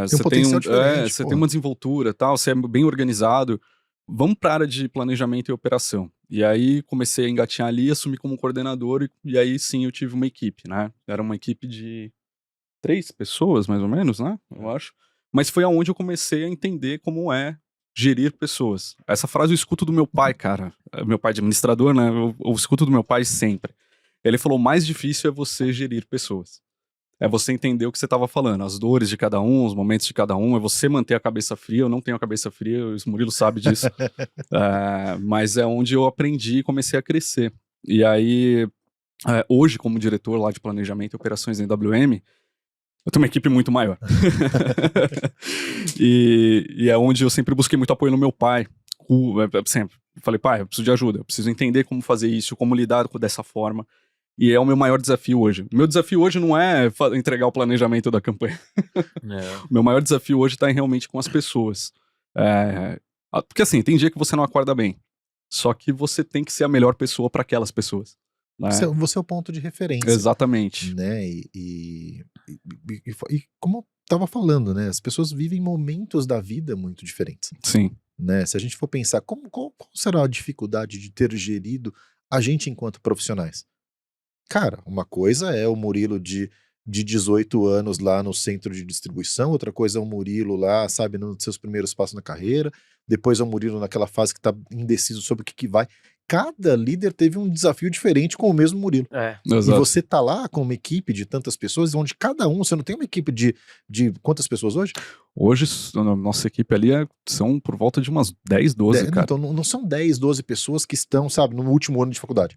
Você potencial diferente, você pô. tem uma desenvoltura e tal, você é bem organizado. Vamos para a área de planejamento e operação. E aí comecei a engatinhar ali, assumi como coordenador, e aí sim eu tive uma equipe, né? Era uma equipe de 3 pessoas, mais ou menos, né? Eu acho. Mas foi aonde eu comecei a entender como é gerir pessoas. Essa frase eu escuto do meu pai, cara. Meu pai é administrador, né? Eu escuto do meu pai sempre. Ele falou: o mais difícil é você gerir pessoas. É você entender o que você estava falando, as dores de cada um, os momentos de cada um, é você manter a cabeça fria. Eu não tenho a cabeça fria, o Murilo sabe disso. Mas é onde eu aprendi e comecei a crescer. E aí, hoje, como diretor lá de planejamento e operações em WM, eu tenho uma equipe muito maior. e é onde eu sempre busquei muito apoio no meu pai. Sempre. Falei: pai, eu preciso de ajuda, eu preciso entender como fazer isso, como lidar dessa forma. E é o meu maior desafio hoje. O meu desafio hoje não é entregar o planejamento da campanha. O meu maior desafio hoje está realmente com as pessoas. Porque assim, tem dia que você não acorda bem. Só que você tem que ser a melhor pessoa para aquelas pessoas. Né? Você é o ponto de referência. Exatamente. Né? E como eu estava falando, né? As pessoas vivem momentos da vida muito diferentes. Sim. Né? Se a gente for pensar, qual será a dificuldade de ter gerido a gente enquanto profissionais? Cara, uma coisa é o Murilo de 18 anos lá no centro de distribuição, outra coisa é o Murilo lá, sabe, nos seus primeiros passos na carreira, depois é o Murilo naquela fase que tá indeciso sobre o que vai. Cada líder teve um desafio diferente com o mesmo Murilo. Exato. E você tá lá com uma equipe de tantas pessoas, onde cada um, você não tem uma equipe de quantas pessoas hoje? Hoje, a nossa equipe ali são por volta de umas 10, 12, cara. Então não são 10, 12 pessoas que estão, sabe, no último ano de faculdade.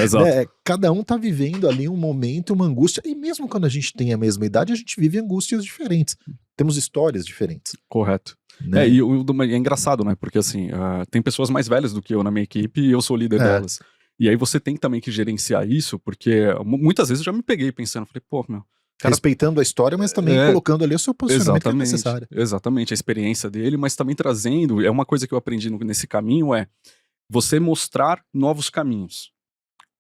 Exato. Né? Cada um tá vivendo ali um momento, uma angústia, e mesmo quando a gente tem a mesma idade, a gente vive angústias diferentes. Temos histórias diferentes. Correto. Né? E é engraçado, né? Porque assim, tem pessoas mais velhas do que eu na minha equipe e eu sou o líder delas. E aí você tem também que gerenciar isso, porque muitas vezes eu já me peguei pensando, falei, pô, meu... Cara, respeitando a história, mas também colocando ali o seu posicionamento que é necessário. Exatamente, a experiência dele, mas também trazendo, é uma coisa que eu aprendi nesse caminho, é você mostrar novos caminhos.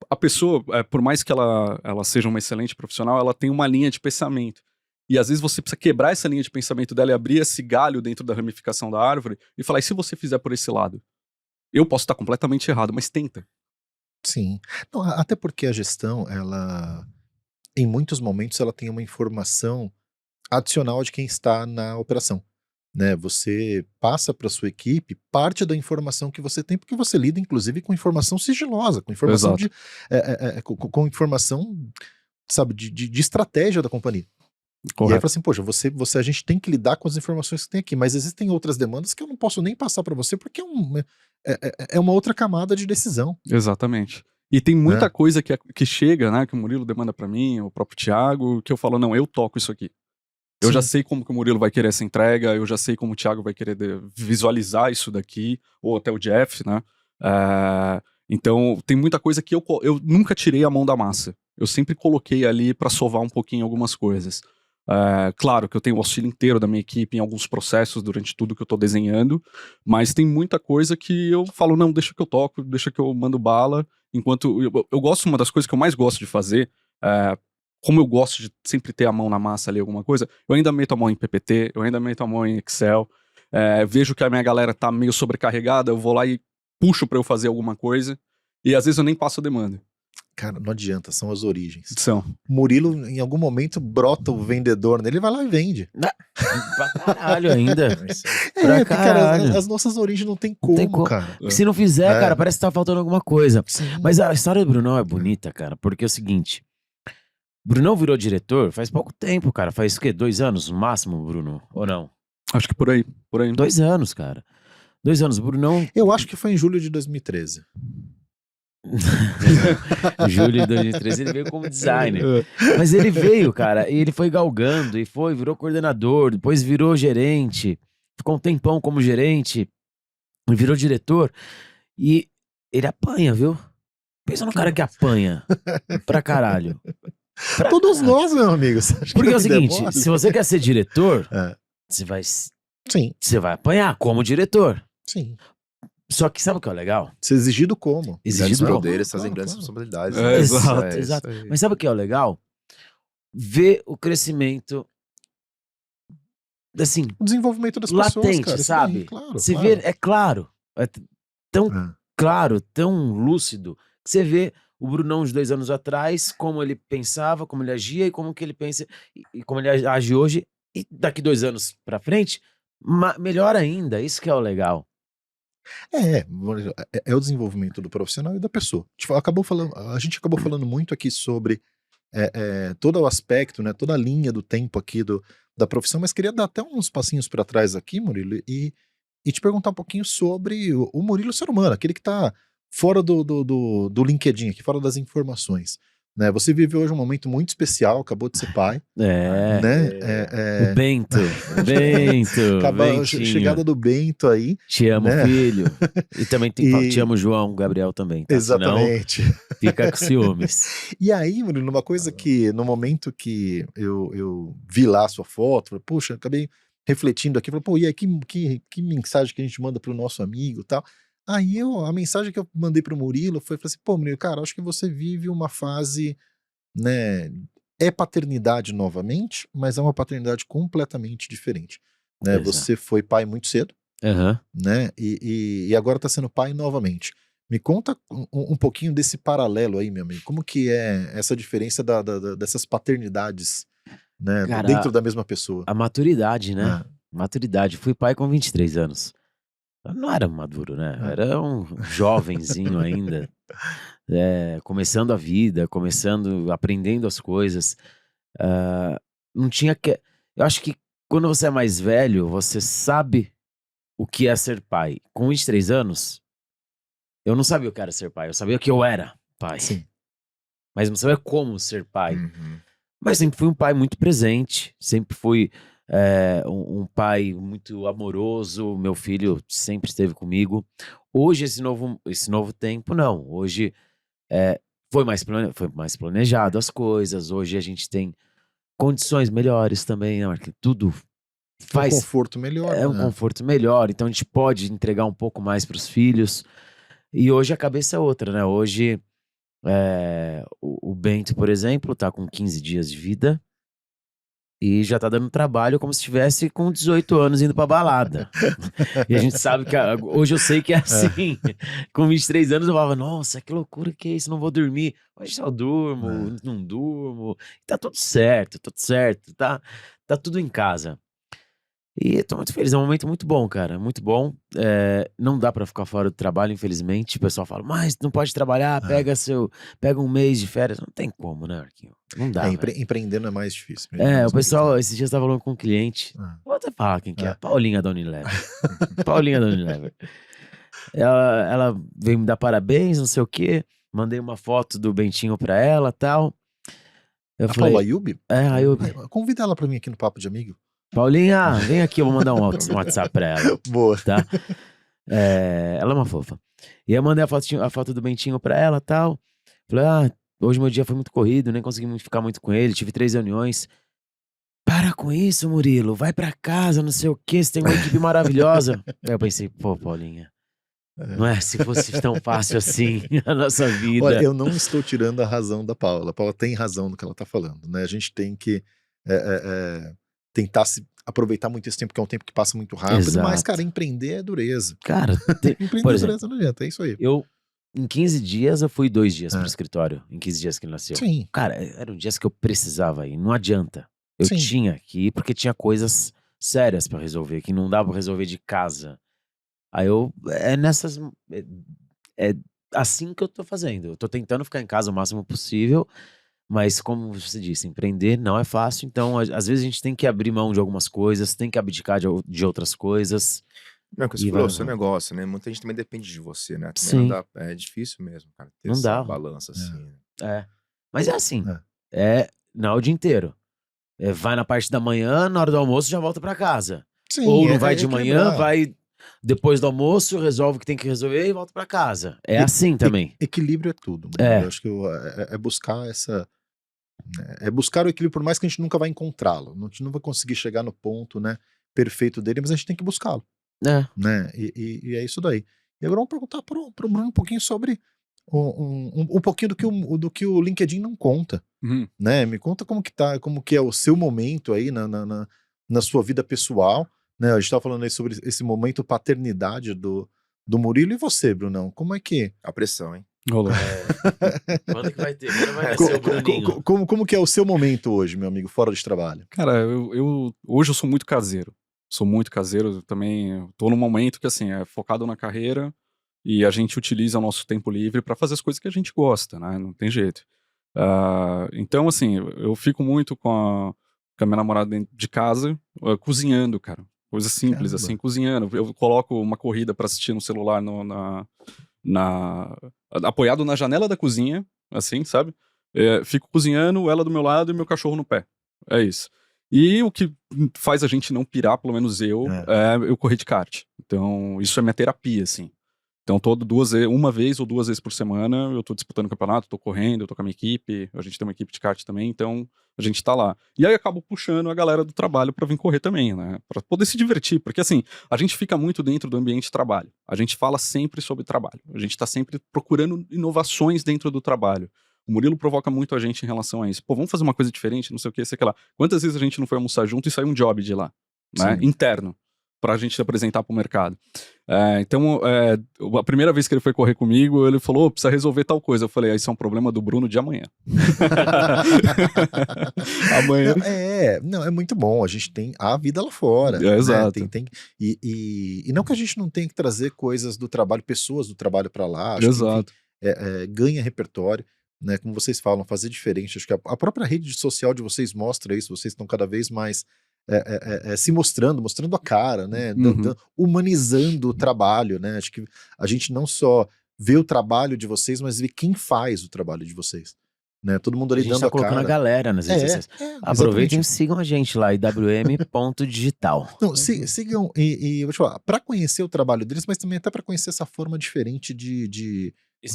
A pessoa, por mais que ela seja uma excelente profissional, ela tem uma linha de pensamento. E às vezes você precisa quebrar essa linha de pensamento dela e abrir esse galho dentro da ramificação da árvore e falar: e se você fizer por esse lado? Eu posso estar completamente errado, mas tenta. Sim. Não, até porque a gestão, ela, em muitos momentos, ela tem uma informação adicional de quem está na operação. Né? Você passa para sua equipe parte da informação que você tem, porque você lida, inclusive, com informação sigilosa, com informação com informação, sabe, de estratégia da companhia. E aí Correto. fala assim, poxa, a gente tem que lidar com as informações que tem aqui, mas existem outras demandas que eu não posso nem passar para você, porque é uma outra camada de decisão, Exatamente. E tem né? muita coisa que chega, né, que o Murilo demanda pra mim, o próprio Thiago, que eu falo, não, eu toco isso aqui. Eu já Sim. sei como que o Murilo vai querer essa entrega, eu já sei como o Thiago vai querer visualizar isso daqui, ou até o Jeff, né? Então, tem muita coisa que eu nunca tirei a mão da massa. Eu sempre coloquei ali pra sovar um pouquinho algumas coisas. Claro que eu tenho o auxílio inteiro da minha equipe em alguns processos durante tudo que eu tô desenhando, mas tem muita coisa que eu falo, não, deixa que eu toco, deixa que eu mando bala, enquanto eu gosto, uma das coisas que eu mais gosto de fazer, como eu gosto de sempre ter a mão na massa ali, alguma coisa, eu ainda meto a mão em PPT, eu ainda meto a mão em Excel, vejo que a minha galera tá meio sobrecarregada, eu vou lá e puxo pra eu fazer alguma coisa, e às vezes eu nem passo a demanda. Cara, não adianta, são as origens. São. O Murilo, em algum momento, brota o vendedor nele, ele vai lá e vende. Pra caralho ainda. Porque, cara, caralho. as nossas origens não tem Não como, tem como. cara. Se não fizer, cara, parece que tá faltando alguma coisa. Sim. Mas a história do Brunão é bonita, cara, porque é o seguinte. Brunão virou diretor faz pouco tempo, cara. Faz o quê? 2 anos no máximo, Bruno? Ou não? Acho que por aí. 2 anos, cara. 2 anos. Brunão, Eu acho que foi em julho de 2013. julho de 2013, ele veio como designer. Mas ele veio, cara, e ele foi galgando, e virou coordenador, depois virou gerente, ficou um tempão como gerente, e virou diretor, e ele apanha, viu? Pensa no cara que apanha pra caralho. Pra Todos caralho. nós, meu amigo. Você acha que Porque é o a vida seguinte, mole? se você quer ser diretor, É. você Sim, vai apanhar como diretor. sim. Só que sabe o que é o legal? Ser exigido como? Grandes Exigido como? poderes fazem Claro, grandes claro. responsabilidades. É, né? exato, isso exato. aí. Mas sabe o que é o legal? Ver o crescimento, assim, O desenvolvimento das pessoas, latente, cara. isso sabe? daí, claro, Você claro. vê, é claro, tão É. claro, tão lúcido, que você vê o Brunão de 2 anos atrás, como ele pensava, como ele agia e como que ele pensa, e como ele age hoje, e daqui 2 anos pra frente, melhor ainda, isso que é o legal. É o desenvolvimento do profissional e da pessoa. A gente acabou falando muito aqui sobre todo o aspecto, né, toda a linha do tempo aqui da profissão, mas queria dar até uns passinhos para trás aqui, Murilo, e te perguntar um pouquinho sobre o Murilo ser humano, aquele que está fora do LinkedIn, aqui fora das informações. Né? Você vive hoje um momento muito especial, acabou de ser pai, né? O Bento, Acaba a Bentinho. chegada do Bento aí. Te amo, né? filho. E também te amo, João, Gabriel também, tá? Exatamente. Senão, fica com ciúmes. E aí, Murilo, uma coisa que no momento que eu vi lá a sua foto, falei, puxa, acabei refletindo aqui, falei, pô, e aí que mensagem que a gente manda pro nosso amigo e tal. Aí a mensagem que eu mandei pro Murilo falei assim, pô, Murilo, cara, acho que você vive uma fase, né, é paternidade novamente, mas é uma paternidade completamente diferente. Né? Exato. Você foi pai muito cedo, Aham. né? E agora tá sendo pai novamente. Me conta um pouquinho desse paralelo aí, meu amigo. Como que é essa diferença dessas paternidades, né? Cara, Dentro da mesma pessoa? A maturidade, né? Ah, Maturidade. Fui pai com 23 anos. Eu não era maduro, né? Ah. Era um jovenzinho ainda. Começando a vida, aprendendo as coisas. Não tinha que... Eu acho que quando você é mais velho, você sabe o que é ser pai. Com 23 anos, eu não sabia o que era ser pai. Eu sabia que eu era pai. Sim. Mas não sabia como ser pai. Uhum. Mas sempre fui um pai muito presente. Sempre fui um pai muito amoroso. Meu filho sempre esteve comigo. Hoje, esse novo tempo, não. Hoje foi mais planejado as coisas. Hoje a gente tem condições melhores também, né, Marquinhos? Tudo Um faz... conforto melhor. É um né? conforto melhor, então a gente pode entregar um pouco mais para os filhos. E hoje a cabeça é outra, né? Hoje o Bento, por exemplo, tá com 15 dias de vida e já tá dando trabalho como se estivesse com 18 anos indo pra balada. E a gente sabe que hoje eu sei que é assim. Com 23 anos eu falava, nossa, que loucura que é isso, não vou dormir. Hoje eu durmo, não durmo. Tá tudo certo, tá tudo em casa. E tô muito feliz, é um momento muito bom, cara, muito bom. Não dá pra ficar fora do trabalho, infelizmente. O pessoal fala, mas não pode trabalhar, É. pega um mês de férias. Não tem como, né, Marquinhos? Não dá, velho. Empreendendo é mais difícil. Empreendendo é O mais pessoal, complicado. esses dias tava falando com um cliente, É. vou até falar quem que é, É. a Paulinha da Unilever. Paulinha da Unilever. Ela veio me dar parabéns, não sei o quê. Mandei uma foto do Bentinho pra ela e tal. Eu A falei, Paula Ayub? aí eu, Convida ela pra mim aqui no Papo de Amigo. Paulinha, vem aqui, eu vou mandar um WhatsApp pra ela, Boa. tá? Ela é uma fofa. E aí eu mandei a foto do Bentinho pra ela e tal. Falei, hoje meu dia foi muito corrido, nem consegui ficar muito com ele, tive 3 reuniões. Para com isso, Murilo, vai pra casa, não sei o quê, você tem uma equipe maravilhosa. Aí eu pensei, pô, Paulinha, não é se fosse tão fácil assim a nossa vida. Olha, eu não estou tirando a razão da Paula. A Paula tem razão no que ela tá falando, né? A gente tem que tentar se aproveitar muito esse tempo, que é um tempo que passa muito rápido, mas, Exato. cara, empreender é dureza. Cara, Empreender por é exemplo, dureza, não adianta, é isso aí. em 15 dias eu fui 2 dias pro É. escritório, em 15 dias que ele nasceu. Sim, Cara, eram dias que eu precisava ir, não adianta. Eu Sim. tinha que ir porque tinha coisas sérias pra resolver, que não dava pra resolver de casa. Aí é assim que eu tô fazendo. Eu tô tentando ficar em casa o máximo possível, mas como você disse, empreender não é fácil, então às vezes a gente tem que abrir mão de algumas coisas, tem que abdicar de outras coisas. Não, que você E falou, vai o seu levando. negócio, né? Muita gente também depende de você, né? Também Sim. não dá, é difícil mesmo, cara, ter Não essa dá. balança assim. né? Mas é assim, É. não é o dia inteiro. Vai na parte da manhã, na hora do almoço já volta pra casa. Sim, Ou não vai de manhã, equilibrar. vai depois do almoço, resolve o que tem que resolver e volta pra casa. É assim também. Equilíbrio é tudo. É. Eu acho que é buscar essa... É buscar o equilíbrio, por mais que a gente nunca vai encontrá-lo. A gente não vai conseguir chegar no ponto, né, perfeito dele, mas a gente tem que buscá-lo, É. né? E é isso daí. E agora vamos perguntar pro Bruno um pouquinho sobre um pouquinho do que o LinkedIn não conta, Uhum. né? Me conta como que é o seu momento aí na sua vida pessoal, né? A gente tava falando aí sobre esse momento paternidade do Murilo, e você, Brunão, como é que... A pressão, hein? Rolou. Quando que vai ter? Quando vai nascer o Bruninho? Como que é o seu momento hoje, meu amigo, fora de trabalho? Cara, hoje eu sou muito caseiro. Sou muito caseiro também. Eu tô num momento que, assim, é focado na carreira e a gente utiliza o nosso tempo livre pra fazer as coisas que a gente gosta, né? Não tem jeito. Então, assim, eu fico muito com a minha namorada dentro de casa, cozinhando, cara. Coisa simples, Caramba. assim, cozinhando. Eu coloco uma corrida pra assistir no celular apoiado na janela da cozinha, assim, sabe? Fico cozinhando, ela do meu lado e meu cachorro no pé. É isso. E o que faz a gente não pirar, pelo menos eu, é eu correr de kart. Então, isso é minha terapia, assim. Então, uma vez ou 2 vezes por semana, eu tô disputando campeonato, tô correndo, eu tô com a minha equipe, a gente tem uma equipe de kart também, então a gente tá lá. E aí eu acabo puxando a galera do trabalho pra vir correr também, né? Pra poder se divertir, porque assim, a gente fica muito dentro do ambiente de trabalho. A gente fala sempre sobre trabalho. A gente tá sempre procurando inovações dentro do trabalho. O Murilo provoca muito a gente em relação a isso. Pô, vamos fazer uma coisa diferente, não sei o que, sei lá. Quantas vezes a gente não foi almoçar junto e saiu um job de lá, né? Sim. Interno, pra gente apresentar pro mercado. Então, a primeira vez que ele foi correr comigo, ele falou, precisa resolver tal coisa. Eu falei, isso é um problema do Bruno de amanhã. Amanhã. Não, é muito bom. A gente tem a vida lá fora. É, né? exato. E não que a gente não tenha que trazer coisas do trabalho, pessoas do trabalho pra lá. Acho Exato. que ganha repertório, né? Como vocês falam, fazer diferente. Acho que a própria rede social de vocês mostra isso. Vocês estão cada vez mais se mostrando a cara, né? Humanizando o trabalho, né? Acho que a gente não só vê o trabalho de vocês, mas vê quem faz o trabalho de vocês. Né? Todo mundo A ali gente dando tá a colocando cara. a galera nas redes sociais. Aproveitem e Exatamente. sigam a gente lá, iwm.digital. Não, sigam e eu vou te falar, pra conhecer o trabalho deles, mas também até pra conhecer essa forma diferente de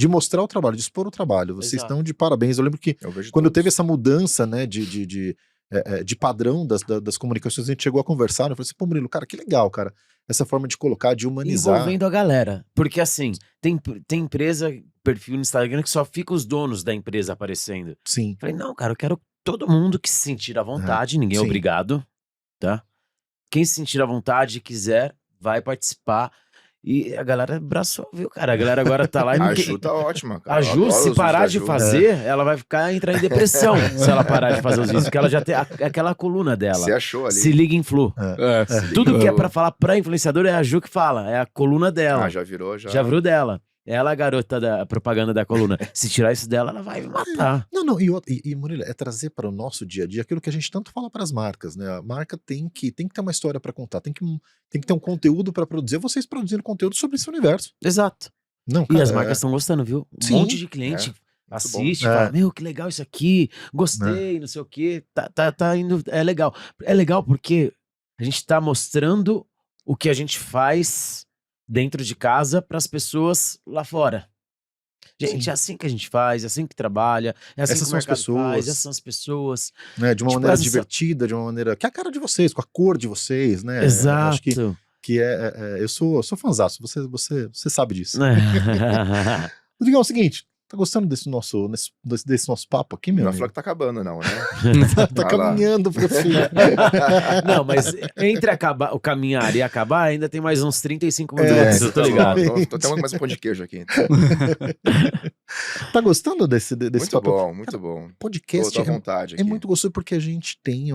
mostrar o trabalho, de expor o trabalho. Vocês Exato. estão de parabéns. Eu lembro que Eu vejo quando todos. teve essa mudança, né, de padrão das comunicações, a gente chegou a conversar, né, eu falei assim, pô, Murilo, cara, que legal, cara, essa forma de colocar, de humanizar. Envolvendo a galera. Porque assim, tem empresa, perfil no Instagram que só fica os donos da empresa aparecendo. Sim. Falei, não, cara, eu quero todo mundo que se sentir à vontade, ninguém é sim. obrigado, tá? Quem se sentir à vontade e quiser, vai participar. E a galera abraçou, viu, cara? A galera agora tá lá e A não Ju tá ótima, cara. A Eu Ju, adoro os se vídeos parar da de Ju. fazer, ela vai entrar em depressão se ela parar de fazer os vídeos, porque ela já tem aquela coluna dela. Você achou ali? Se liga em Flu. Tudo que é pra falar pra influenciador é a Ju que fala, é a coluna dela. Ah, já virou, já. Já virou dela. Ela é a garota da propaganda da coluna. Se tirar isso dela, ela vai me matar. Não, e Murilo, é trazer para o nosso dia a dia aquilo que a gente tanto fala para as marcas, né? A marca tem que ter uma história para contar, tem que ter um conteúdo para produzir. Vocês produzindo conteúdo sobre esse universo. Exato. Não, E cara, as marcas estão gostando, viu? Um Sim. monte de cliente Muito assiste, bom. fala, meu, que legal isso aqui, gostei, não sei o quê, tá indo, é legal. É legal porque a gente tá mostrando o que a gente faz dentro de casa para as pessoas lá fora. Gente, Sim. é assim que a gente faz, é assim que trabalha, é assim Essas que o são as mercado pessoas. faz, essas são as pessoas. né, de uma Tipo, maneira essa- divertida, de uma maneira que é a cara de vocês, com a cor de vocês, né? Exato. Acho que eu sou fãzaço, você sabe disso. Rodrigão, é o seguinte, tá gostando desse nosso papo aqui, meu Não amigo? fala que tá acabando, não, né? Tá Vai lá. caminhando pro fim. Não, mas entre o caminhar e acabar, ainda tem mais uns 35 É, minutos, eu tô Tá bom, ligado. tô até mais um pão de queijo aqui. Então. Tá gostando desse Muito papo? bom, muito bom. Podcast Tô à vontade é aqui. muito gostoso porque a gente tem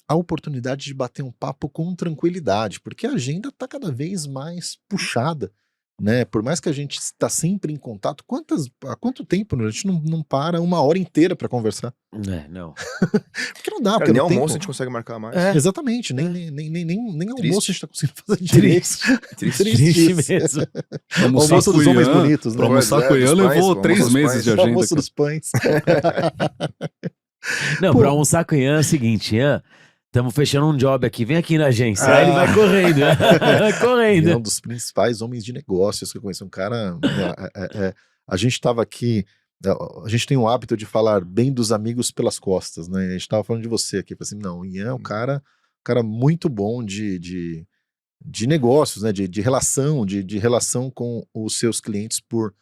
a oportunidade de bater um papo com tranquilidade, porque a agenda tá cada vez mais puxada, né? Por mais que a gente está sempre em contato, há quanto tempo a gente não para uma hora inteira para conversar? Não. Porque não dá, Cara, porque nem não tem almoço a como. gente consegue marcar mais. É. Exatamente, nem almoço a Triste. gente tá conseguindo fazer direito. Triste. Triste mesmo. Almoço dos homens bonitos, né? Pra almoçar Pois é, com o Ian dos pães, levou pô, 3 almoço dos meses pães. de O agenda. almoço cara. dos pães. Não, Pô. pra almoçar com o Ian é o seguinte, Ian, estamos fechando um job aqui, vem aqui na agência. Aí ele vai correndo, vai Ele é um correndo. dos principais homens de negócios que eu conheço. Um cara. A gente estava aqui. A gente tem o hábito de falar bem dos amigos pelas costas, né? A gente estava falando de você aqui. Falei assim, não, o Ian é um cara muito bom de negócios, né? De relação, de relação com os seus clientes por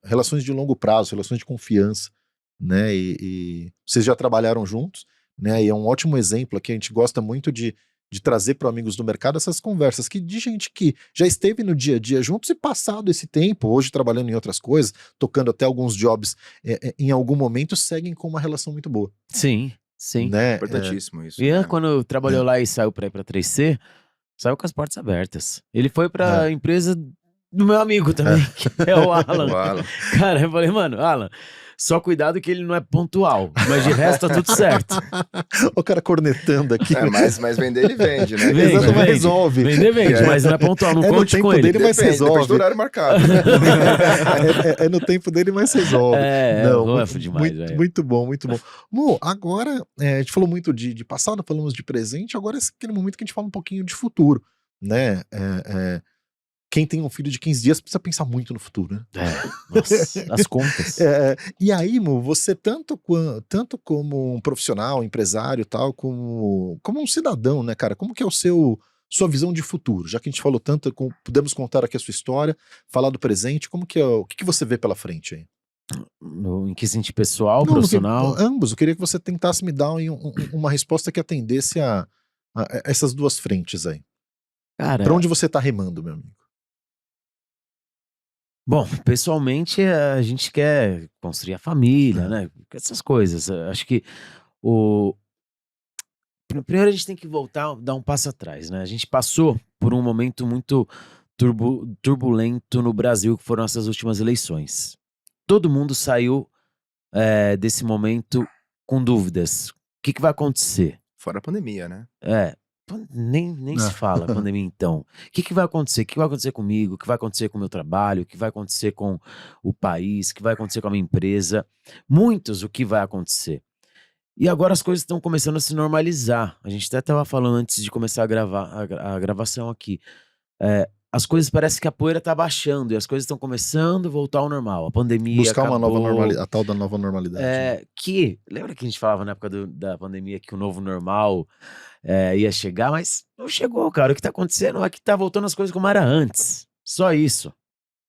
relações de longo prazo, relações de confiança, né? E vocês já trabalharam juntos, né? E é um ótimo exemplo aqui. A gente gosta muito de trazer para amigos do mercado essas conversas de gente que já esteve no dia a dia juntos e passado esse tempo, hoje trabalhando em outras coisas, tocando até alguns jobs, em algum momento seguem com uma relação muito boa. Sim, sim. Né? Importantíssimo isso. O Ian, né? quando trabalhou lá e saiu pra ir pra 3C, saiu com as portas abertas. Ele foi pra empresa do meu amigo também, que é o Alan. O Alan. Cara, eu falei, mano, Alan, só cuidado que ele não é pontual, mas de resto tá tudo certo. O cara cornetando aqui. Mas vender ele vende, né? Vende, Exato, mas vende. resolve. Vender vende, mas não é pontual, não É no conte tempo com ele. dele, mas Depende do resolve. horário marcado. Né? É no tempo dele, mas resolve. Não, rough demais, velho. muito bom, muito bom. Mo, agora, a gente falou muito de passado, falamos de presente, agora é aquele momento que a gente fala um pouquinho de futuro, né? Quem tem um filho de 15 dias precisa pensar muito no futuro, né? Nossa, as contas. E aí, Mo, você tanto como um profissional, empresário e tal, como um cidadão, né, cara? Como que é sua visão de futuro? Já que a gente falou tanto, podemos contar aqui a sua história, falar do presente, como que o que você vê pela frente aí? Em que sentido pessoal, Não, profissional? ambos. Eu queria que você tentasse me dar uma resposta que atendesse a essas duas frentes aí. Cara, Pra onde você tá remando, meu amigo? bom, pessoalmente a gente quer construir a família, né? Essas coisas. Acho que primeiro a gente tem que voltar, dar um passo atrás, né? A gente passou por um momento muito turbulento no Brasil, que foram essas últimas eleições. Todo mundo saiu desse momento com dúvidas. O que vai acontecer? Fora a pandemia, né? Nem se fala pandemia então. O que vai acontecer? O que vai acontecer comigo? O que vai acontecer com o meu trabalho? O que vai acontecer com o país? O que vai acontecer com a minha empresa? Muitos o que vai acontecer. E agora as coisas estão começando a se normalizar. A gente até estava falando antes de começar a gravar a gravação aqui. As coisas parece que a poeira tá baixando e as coisas estão começando a voltar ao normal. A pandemia Buscar acabou. uma nova normalidade, a tal da nova normalidade. né? Lembra que a gente falava na época da pandemia que o novo normal ia chegar, mas não chegou, cara. O que tá acontecendo é que tá voltando as coisas como era antes. Só isso.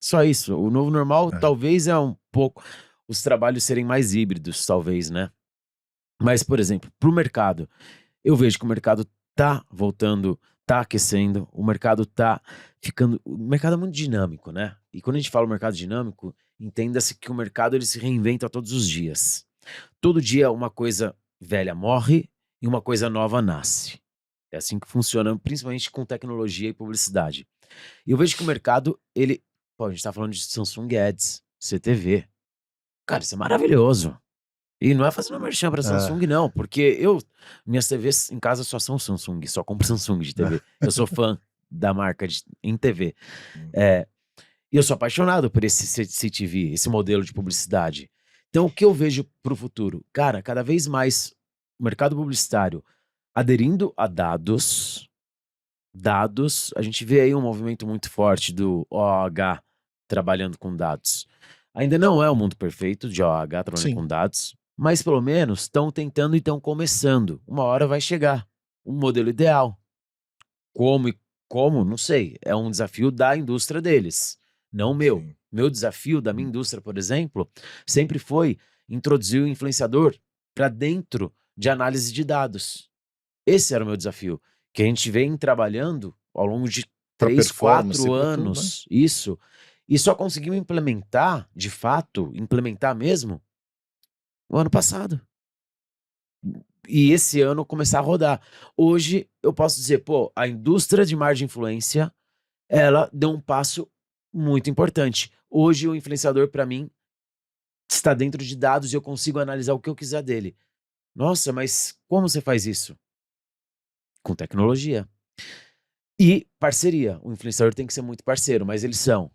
Só isso. O novo normal talvez é um pouco os trabalhos serem mais híbridos, talvez, né? Mas, por exemplo, pro mercado, eu vejo que o mercado tá voltando, tá aquecendo, o mercado tá ficando... O mercado é muito dinâmico, né? E quando a gente fala mercado dinâmico, entenda-se que o mercado ele se reinventa todos os dias. Todo dia uma coisa velha morre e uma coisa nova nasce. É assim que funciona, principalmente com tecnologia e publicidade. E eu vejo que o mercado, ele... Pô, a gente tá falando de Samsung Ads, CTV. Cara, isso é maravilhoso. E não é fazendo merchan pra Samsung, não, porque minhas TVs em casa só são Samsung, só compro Samsung de TV. Eu sou fã da marca em TV. E eu sou apaixonado por esse CTV, esse modelo de publicidade. Então, o que eu vejo pro futuro? Cara, cada vez mais o mercado publicitário aderindo a dados, a gente vê aí um movimento muito forte do OH trabalhando com dados. Ainda não é o mundo perfeito de OH trabalhando com dados, mas pelo menos estão tentando e estão começando. Uma hora vai chegar um modelo ideal. Como? Não sei. É um desafio da indústria deles, não o meu. Sim. Meu desafio da minha indústria, por exemplo, sempre foi introduzir o influenciador para dentro de análise de dados. Esse era o meu desafio, que a gente vem trabalhando ao longo de 3, 4 anos, tudo, né? Isso. E só conseguimos implementar, de fato, implementar mesmo, o ano passado. E esse ano começar a rodar. Hoje, eu posso dizer, pô, a indústria de marketing de influência, ela deu um passo muito importante. Hoje, o influenciador, para mim, está dentro de dados e eu consigo analisar o que eu quiser dele. Nossa, mas como você faz isso? Com tecnologia. E parceria. O influenciador tem que ser muito parceiro, mas eles são.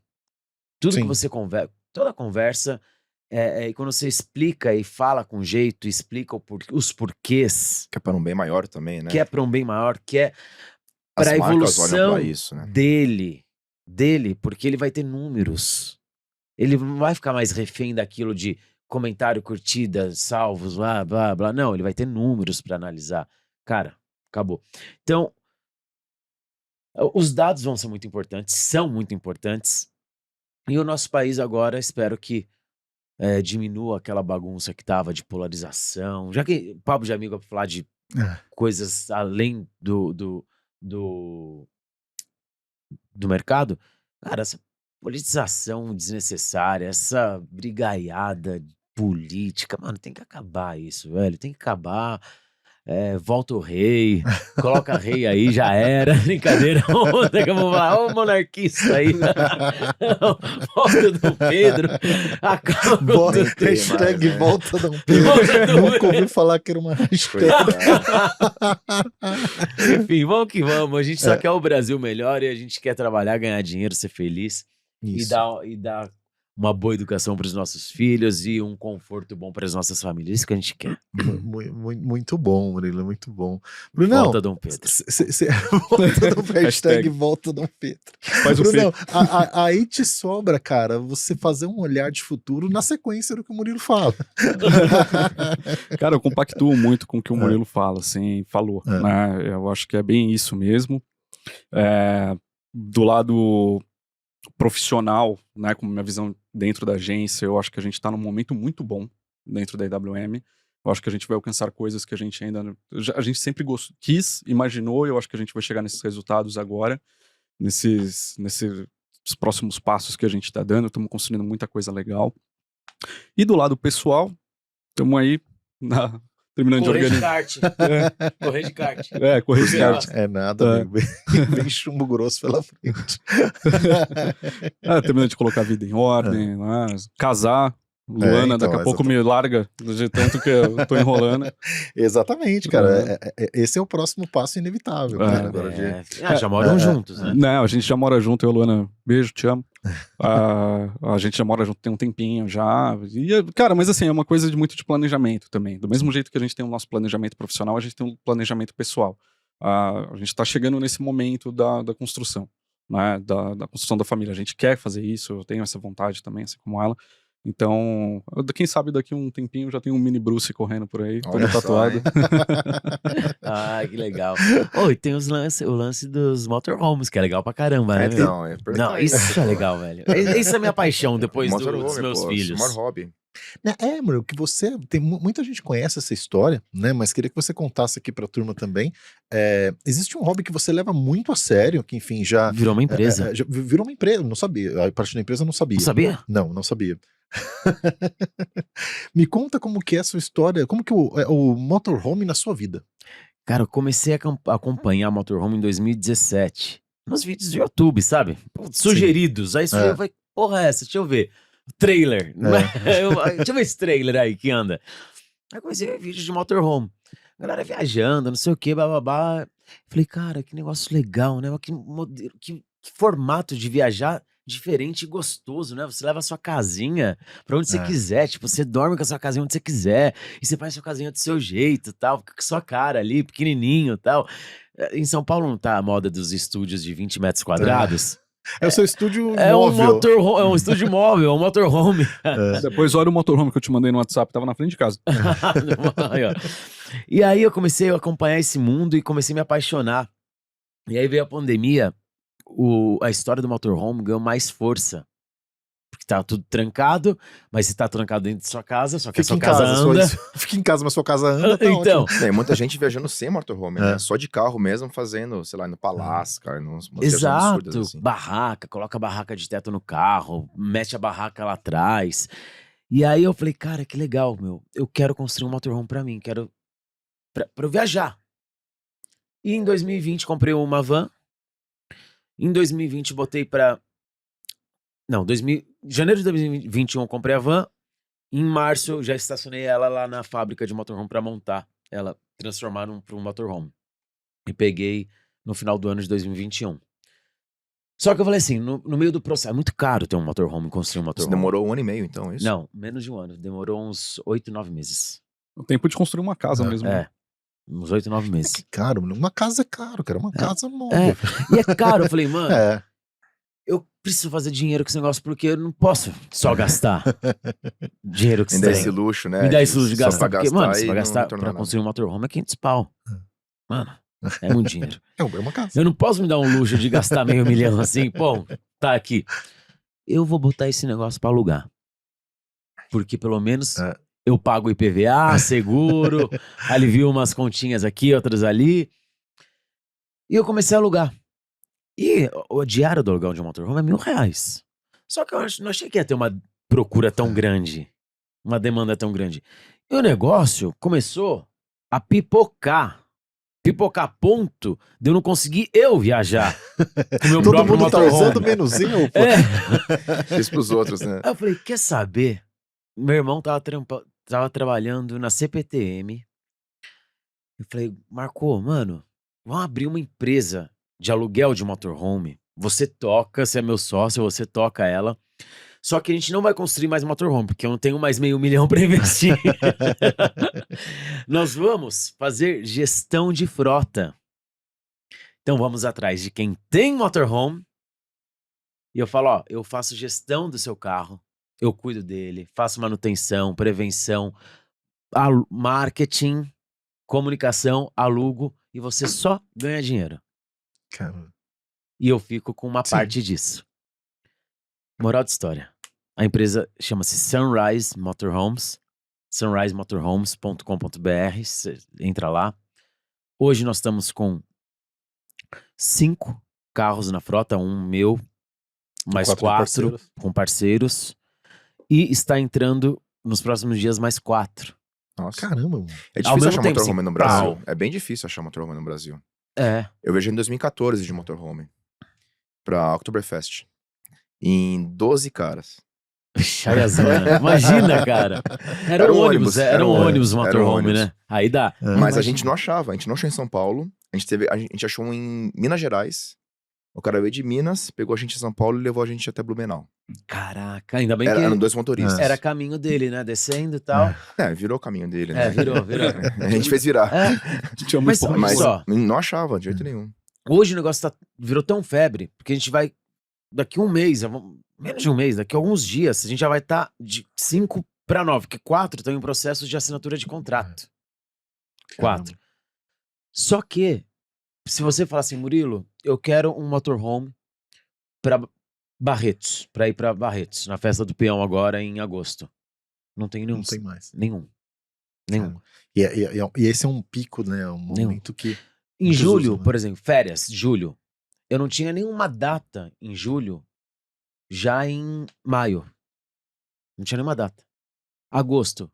Tudo que você conversa, toda conversa, e quando você explica e fala com jeito, explica os porquês. Que é para um bem maior também, né? Que é para um bem maior, que é para a evolução isso, né? dele, porque ele vai ter números. Ele não vai ficar mais refém daquilo de comentário, curtida, salvos, blá, blá, blá. Não, ele vai ter números para analisar. Cara, acabou. Então, os dados vão ser muito importantes, são muito importantes. E o nosso país agora, espero que diminua aquela bagunça que tava de polarização. Já que papo de amigo é pra falar de coisas além do mercado, cara, essa politização desnecessária, essa brigaiada política, mano, tem que acabar isso, velho, tem que acabar. Volta o rei, coloca rei aí, já era. Brincadeira, outra que eu vou falar, ô monarquista aí. Volta Dom Pedro. Bora, hashtag volta Dom Pedro. Nunca ouvi falar que era uma hashtag. Enfim, vamos que vamos. A gente só quer o Brasil melhor e a gente quer trabalhar, ganhar dinheiro, ser feliz. Isso. E dar uma boa educação para os nossos filhos e um conforto bom para as nossas famílias. Isso que a gente quer. Muito bom, Murilo, muito bom. Brunão, volta Dom Pedro. Volta Dom Pedro. Hashtag volta Dom Pedro. Brunão, aí te sobra, cara, você fazer um olhar de futuro na sequência do que o Murilo fala. Cara, eu compactuo muito com o que o Murilo fala, assim, falou. Né? Eu acho que é bem isso mesmo. Do lado profissional, né, como minha visão dentro da agência, eu acho que a gente está num momento muito bom dentro da IWM. Eu acho que a gente vai alcançar coisas que a gente ainda... A gente sempre quis, imaginou, e eu acho que a gente vai chegar nesses resultados agora, nesses próximos passos que a gente está dando. Estamos construindo muita coisa legal. E do lado pessoal, estamos aí terminando de organizar. Correr de kart. Correr de kart. É nada, amigo. Bem chumbo grosso pela frente. Terminando de colocar a vida em ordem, né? Casar. Luana, daqui a pouco me larga de tanto que eu tô enrolando. Exatamente, cara. Esse é o próximo passo inevitável. Né? Agora já moram juntos, né? Não, a gente já mora junto, eu e a Luana, beijo, te amo. A gente já mora junto tem um tempinho já. E, cara, mas assim, é uma coisa muito de planejamento também. Do mesmo jeito que a gente tem o nosso planejamento profissional, a gente tem um planejamento pessoal. A gente tá chegando nesse momento da construção, né? Da construção da família. A gente quer fazer isso, eu tenho essa vontade também, assim como ela. Então, quem sabe daqui um tempinho já tem um mini Bruce correndo por aí, todo tatuado. Que legal. E tem o lance dos motorhomes, que é legal pra caramba, né? Não, isso é legal, velho. Isso é minha paixão depois dos meus filhos. Maior hobby. Mano, que você. Muita gente conhece essa história, né? Mas queria que você contasse aqui pra turma também. Existe um hobby que você leva muito a sério, que enfim, já. Virou uma empresa. Já virou uma empresa, não sabia. A parte da empresa eu não sabia. Não sabia? Não sabia. Me conta como que é a sua história, como que o motorhome na sua vida. Cara, eu comecei a acompanhar motorhome em 2017. Nos vídeos do YouTube, sabe? Sugeridos. Aí eu falei, porra, essa? Deixa eu ver. Trailer. Deixa eu ver esse trailer aí que anda. Aí comecei a ver vídeos de motorhome. Galera viajando, não sei o que, bababá. Falei, cara, que negócio legal, né? Que modelo, que formato de viajar diferente e gostoso, né? Você leva a sua casinha pra onde você quiser. Tipo, você dorme com a sua casinha onde você quiser. E você faz a sua casinha do seu jeito, tal. Fica com a sua cara ali, pequenininho, tal. Em São Paulo não tá a moda dos estúdios de 20 metros quadrados? É o seu estúdio É um móvel. motorhome, é um estúdio móvel, é um motorhome. Depois olha o motorhome que eu te mandei no WhatsApp, tava na frente de casa. Aí, ó. E aí eu comecei a acompanhar esse mundo e comecei a me apaixonar. E aí veio a pandemia, a história do motorhome ganhou mais força. Porque tá tudo trancado, mas você tá trancado dentro de sua casa, só que a sua casa anda. Fica em casa, mas sua casa anda, tá Então, ótimo. Tem muita gente viajando sem motorhome, né? Só de carro mesmo, fazendo, sei lá, no Palácio, cara, umas viagens absurdas, exato, assim. barraca, coloca a barraca de teto no carro, mete a barraca lá atrás. E aí eu falei, cara, que legal, meu. Eu quero construir um motorhome pra mim, pra eu viajar. E em 2020 comprei uma van. Em 2020 botei pra... Não, janeiro de 2021 eu comprei a van. Em março eu já estacionei ela lá na fábrica de motorhome pra montar. Ela transformar pra um motorhome. E peguei no final do ano de 2021. Só que eu falei assim, no meio do processo, é muito caro ter um motorhome, construir um Você motorhome. demorou 1 ano e meio, então, é isso? Não, menos de um ano. Demorou uns 8, 9 meses. O tempo de construir uma casa mesmo. né? Uns 8, 9 meses. Que caro, mano. Uma casa é caro, cara. Uma casa móvel. E é caro. Eu falei, mano, É. eu preciso fazer dinheiro com esse negócio porque eu não posso só gastar dinheiro com Me esse dá trem. esse luxo, né? Me dá esse luxo de Só gastar. pra Porque, mano, você e vai não gastar tornar pra nada. construir um motorhome é 500 pau. Mano, é muito dinheiro. É uma casa. Eu não posso me dar um luxo de gastar meio milhão assim, pô, tá aqui. Eu vou botar esse negócio pra alugar. Porque pelo menos eu pago IPVA, seguro, alivio umas continhas aqui, outras ali. E eu comecei a alugar. E o diário do aluguel de um motorhome é R$1.000. Só que eu não achei que ia ter uma procura tão grande, uma demanda tão grande. E o negócio começou a pipocar. Pipocar a ponto de eu não conseguir viajar com o meu Todo próprio mundo tá motorhome. usando menos eu, pô. Fiz pros outros, né? Aí eu falei, quer saber? Meu irmão tava trabalhando na CPTM. Eu falei, Marco, mano, vamos abrir uma empresa de aluguel de motorhome. Você toca, você é meu sócio, você toca ela. Só que a gente não vai construir mais motorhome, porque eu não tenho mais $500 mil pra investir. Nós vamos fazer gestão de frota. Então vamos atrás de quem tem motorhome. E eu falo, ó, eu faço gestão do seu carro. Eu cuido dele, faço manutenção, prevenção, marketing, comunicação, alugo. E você só ganha dinheiro. Cara. E eu fico com uma Sim. parte disso. Moral de história. A empresa chama-se Sunrise Motorhomes. sunrisemotorhomes.com.br. Você entra lá. Hoje nós estamos com 5 carros na frota. Um meu, mais 4 com parceiros. E está entrando nos próximos dias mais 4. Nossa. Caramba, mano. É Ao difícil mesmo achar tempo, motorhome assim, no Brasil. É bem difícil achar motorhome no Brasil. Eu viajei em 2014 de motorhome pra Oktoberfest. Em 12 caras. Chaiazona. Imagina, cara. Era um ônibus, era um ônibus motorhome, né? Aí dá. Mas Imagina. a gente não achava em São Paulo. A gente achou um em Minas Gerais. O cara veio de Minas, pegou a gente em São Paulo e levou a gente até Blumenau. Caraca, ainda bem Eram que 2 motoristas. era caminho dele, né? Descendo e tal. Virou o caminho dele, né? Virou. A gente fez virar. Tinha Mas muito olha Mas só, não achava de jeito nenhum. hoje o negócio virou tão febre, porque a gente vai, daqui um mês, menos de um mês, daqui a alguns dias, a gente já vai estar de 5 para 9, porque 4 estão em processo de assinatura de contrato. 4. Só que, se você falar assim, Murilo, eu quero um motorhome pra Barretos, pra ir pra Barretos, na festa do peão agora em agosto. Não tenho nenhum. Não tem mais. Nenhum. E esse é um pico, né? Um momento que... Em muitos julho, usam, né? por exemplo, férias, julho. Eu não tinha nenhuma data em julho, já em maio. Não tinha nenhuma data. Agosto.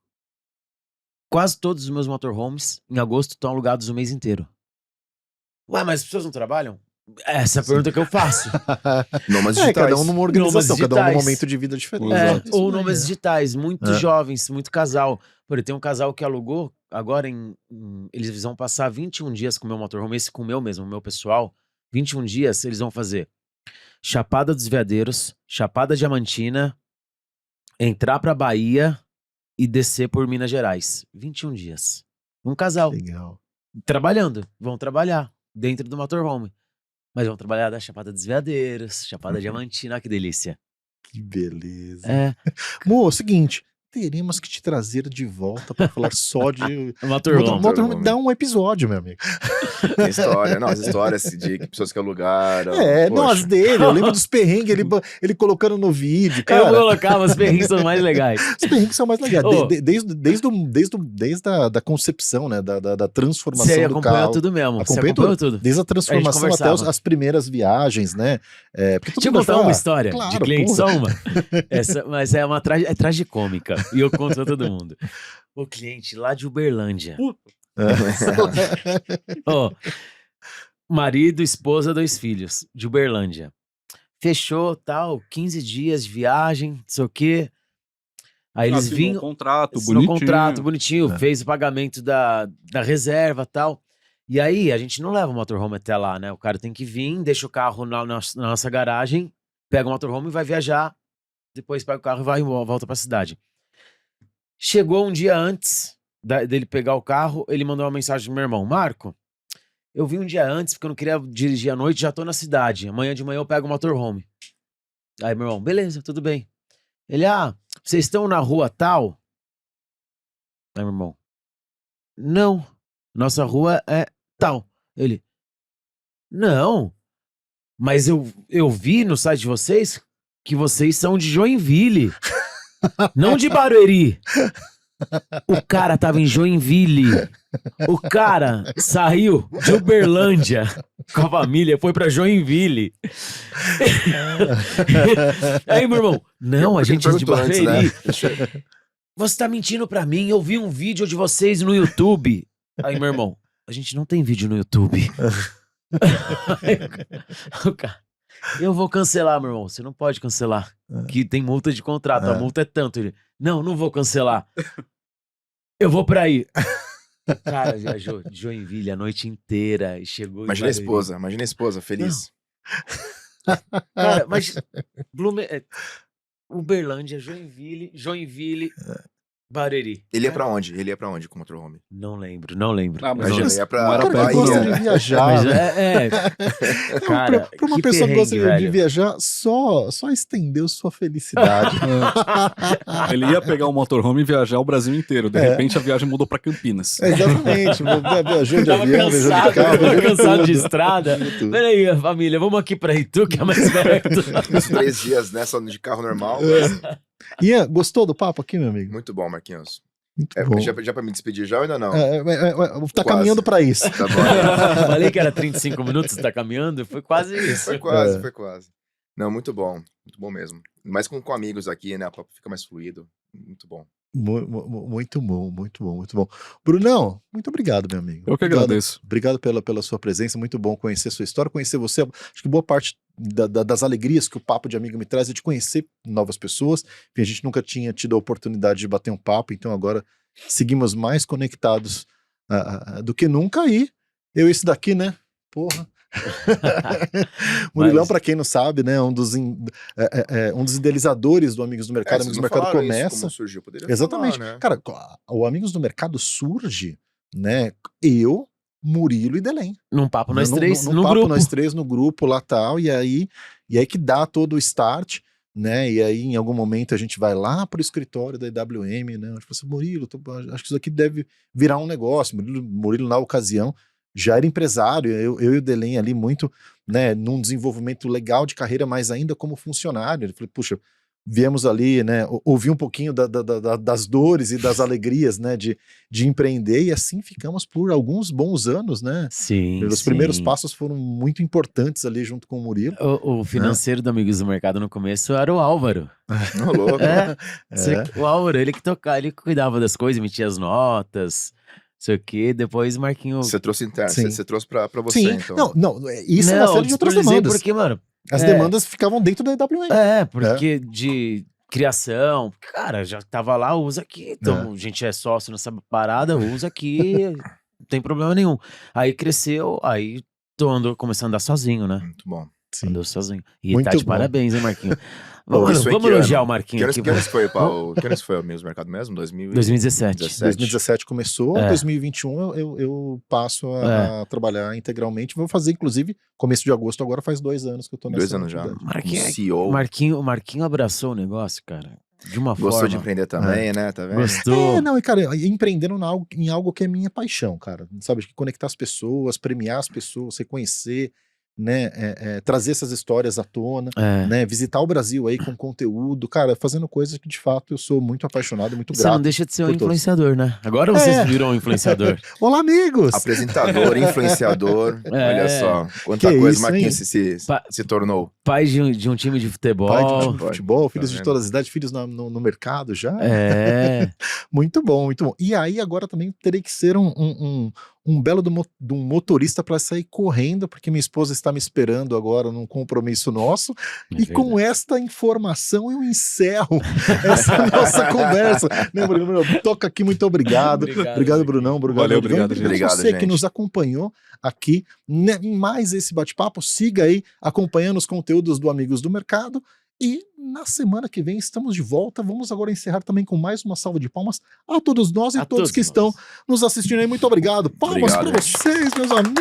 Quase todos os meus motorhomes em agosto estão alugados o mês inteiro. Ué, mas as pessoas não trabalham? Essa é a pergunta que eu faço. Nômades É, digitais. cada um numa organização, Nômades cada um num digitais. momento de vida diferente. Exato. Isso Ou daí, nomes é. digitais, muito É. jovens, muito casal. Por exemplo, tem um casal que alugou, agora eles vão passar 21 dias com o meu motorhome, esse com o meu mesmo, o meu pessoal. 21 dias eles vão fazer Chapada dos Veadeiros, Chapada Diamantina, entrar pra Bahia e descer por Minas Gerais. 21 dias. Um casal. Legal. Trabalhando. Vão trabalhar dentro do motorhome. Mas vão trabalhar da Chapada dos Veadeiros, Chapada Diamantina, que delícia. Que beleza. É, Mo, é o seguinte, teremos que te trazer de volta pra falar só de... motorhome. Motorhome dá um episódio, meu amigo. Tem história, não, as histórias de pessoas que alugaram. Não, as poxa. dele, eu lembro dos perrengues, ele colocando no vídeo, Eu cara. colocava os perrinhos são mais legais. Os perrengues são mais legais, Ô. desde a concepção, né, da transformação Você do acompanhou carro. tudo mesmo. Você Acompanhei acompanhou tudo. Desde a transformação até conversava. as primeiras viagens, né? Porque todo Deixa eu mundo contar fala, uma história claro, de cliente, porra. só uma. Mas é uma tragicômica. E eu conto pra todo mundo. O cliente lá de Uberlândia. Ó, marido, esposa, 2 filhos, de Uberlândia. Fechou, tal, 15 dias de viagem, não sei o quê. Aí eles Assinou vinham... um contrato assinou bonitinho. contrato bonitinho, É. fez o pagamento da reserva e tal. E aí, a gente não leva o motorhome até lá, né? O cara tem que vir, deixa o carro na nossa garagem, pega o motorhome e vai viajar, depois pega o carro e volta pra cidade. Chegou um dia antes dele pegar o carro, ele mandou uma mensagem pro meu irmão: Marco, eu vim um dia antes porque eu não queria dirigir à noite, já tô na cidade. Amanhã de manhã eu pego o motorhome. Aí meu irmão: beleza, tudo bem. Ele: vocês estão na rua tal? Aí meu irmão: não, nossa rua é tal. Ele: não, mas eu vi no site de vocês que vocês são de Joinville, não de Barueri. O cara tava em Joinville. O cara saiu de Uberlândia com a família, foi pra Joinville. Aí meu irmão: não, a gente é de Perguntou antes, Barueri. né? Você tá mentindo pra mim, eu vi um vídeo de vocês no YouTube. Aí meu irmão: a gente não tem vídeo no YouTube. Aí, o cara: eu vou cancelar, meu irmão. Você não pode cancelar, que tem multa de contrato, a multa é tanto. Ele: não vou cancelar. Eu vou pra aí. O cara viajou de Joinville a noite inteira e chegou em Imagina a Barueri. esposa, feliz. Cara, mas Uberlândia, Joinville, Barueri. Ele ia pra onde? Ele ia pra onde com o motorhome? Não lembro. Ah, mas Imagina, Mas- ia pra não era Cara, que perto, gosta não. de viajar, Mas né? cara, pra uma que pessoa que gosta perrengue, de velho. viajar, só estendeu sua felicidade. Ele ia pegar o motorhome e viajar o Brasil inteiro. De repente a viagem mudou pra Campinas. Exatamente. Viajou de Tava avião, viajou de cansado, carro, tava viajou cansado de tudo. estrada. Viajou tudo. Peraí, família, vamos aqui pra Itu, que é mais perto. Uns 3 dias, né? Só de carro normal. É. Mas... Ian, gostou do papo aqui, meu amigo? Muito bom, Marquinhos. Muito bom. Já pra me despedir já ou ainda não? Tá Quase. caminhando pra isso. Tá bom. Falei que era 35 minutos, tá caminhando, foi quase isso. Foi quase, foi quase. Não, muito bom mesmo. Mas com amigos aqui, né? O papo fica mais fluido. Muito bom. Muito bom, muito bom, muito bom. Brunão, muito obrigado, meu amigo. Eu que Obrigado. agradeço. Obrigado pela sua presença, muito bom conhecer sua história, conhecer você. Acho que boa parte das alegrias que o Papo de Amigo me traz é de conhecer novas pessoas. Enfim, a gente nunca tinha tido a oportunidade de bater um papo, então agora seguimos mais conectados do que nunca. E eu esse daqui, né? Porra. Murilão, Mas- pra quem não sabe, né, um dos idealizadores do Amigos do Mercado. Amigos do Mercado começa... Como surgiu, poderia Exatamente. falar, né? Cara, o Amigos do Mercado surge, né? Eu, Murilo e Delém. Num papo nós três, no no papo grupo. nós três no grupo lá tal, e aí que dá todo o start, né? E aí em algum momento a gente vai lá pro escritório da IWM, né? Tipo assim, Murilo, acho que isso aqui deve virar um negócio. Murilo na ocasião já era empresário, eu e o Delém ali muito, né? Num desenvolvimento legal de carreira, mas ainda como funcionário. Ele falou, puxa, viemos ali, né, ouvir um pouquinho das dores e das alegrias, né, de empreender, e assim ficamos por alguns bons anos, né? Sim, Os primeiros passos foram muito importantes ali junto com o Murilo. O financeiro do Amigos do Mercado no começo era o Álvaro. Ô, louco. O Álvaro, ele que tocava, ele que cuidava das coisas, emitia as notas, não sei o quê. Depois o Marquinho... Você trouxe interno, Sim. você trouxe pra você, Sim, então. não, isso é uma série de outras disponibilizei demandas. porque, mano... As demandas ficavam dentro da EWM. Porque de criação, cara, já tava lá, usa aqui. Então, a gente é sócio nessa parada, usa aqui, não tem problema nenhum. Aí cresceu, aí começando a andar sozinho, né? Muito bom. Sim. Andou sozinho. E Muito tá de bom. parabéns, hein, Marquinho? Isso Vamos em que elogiar ano? o Marquinho aqui. Que anos foi, Paulo? Que anos foi o Amigos do Mercado mesmo? 2017. 2017 começou, em 2021 eu passo a trabalhar integralmente. Vou fazer, inclusive, começo de agosto, agora faz 2 anos que eu tô nessa 2 anos já. Marquinho, CEO. O Marquinho abraçou o negócio, cara. De uma forma. Gostou de empreender também, né? Tá vendo? Gostou. Não, e cara, empreendendo em algo que é minha paixão, cara. Sabe, de conectar as pessoas, premiar as pessoas, reconhecer, né, trazer essas histórias à tona, né, visitar o Brasil aí com conteúdo, cara, fazendo coisas que de fato eu sou muito apaixonado, muito Você grato. não deixa de ser um por todos. influenciador, né? Agora vocês viram um influenciador. Olá, amigos! Apresentador, influenciador. Olha só, quanta Que coisa isso, o Marquinhos hein? se tornou. Pai de um time de futebol. Pai de um time de futebol, filhos Tá de vendo? todas as idades, filhos no mercado já. É. Muito bom, muito bom. E aí agora também terei que ser um belo de um motorista para sair correndo, porque minha esposa está me esperando agora num compromisso nosso. E com esta informação eu encerro essa nossa conversa. Né, Bruno? Toca aqui, muito obrigado. Obrigado, Brunão. Valeu, obrigado, gente. Obrigado, você que gente. nos acompanhou aqui em mais esse bate-papo. Siga aí acompanhando os conteúdos do Amigos do Mercado. E na semana que vem estamos de volta. Vamos agora encerrar também com mais uma salva de palmas a todos nós e a todos que estão nos assistindo aí. Muito obrigado. Palmas para vocês, meus amigos.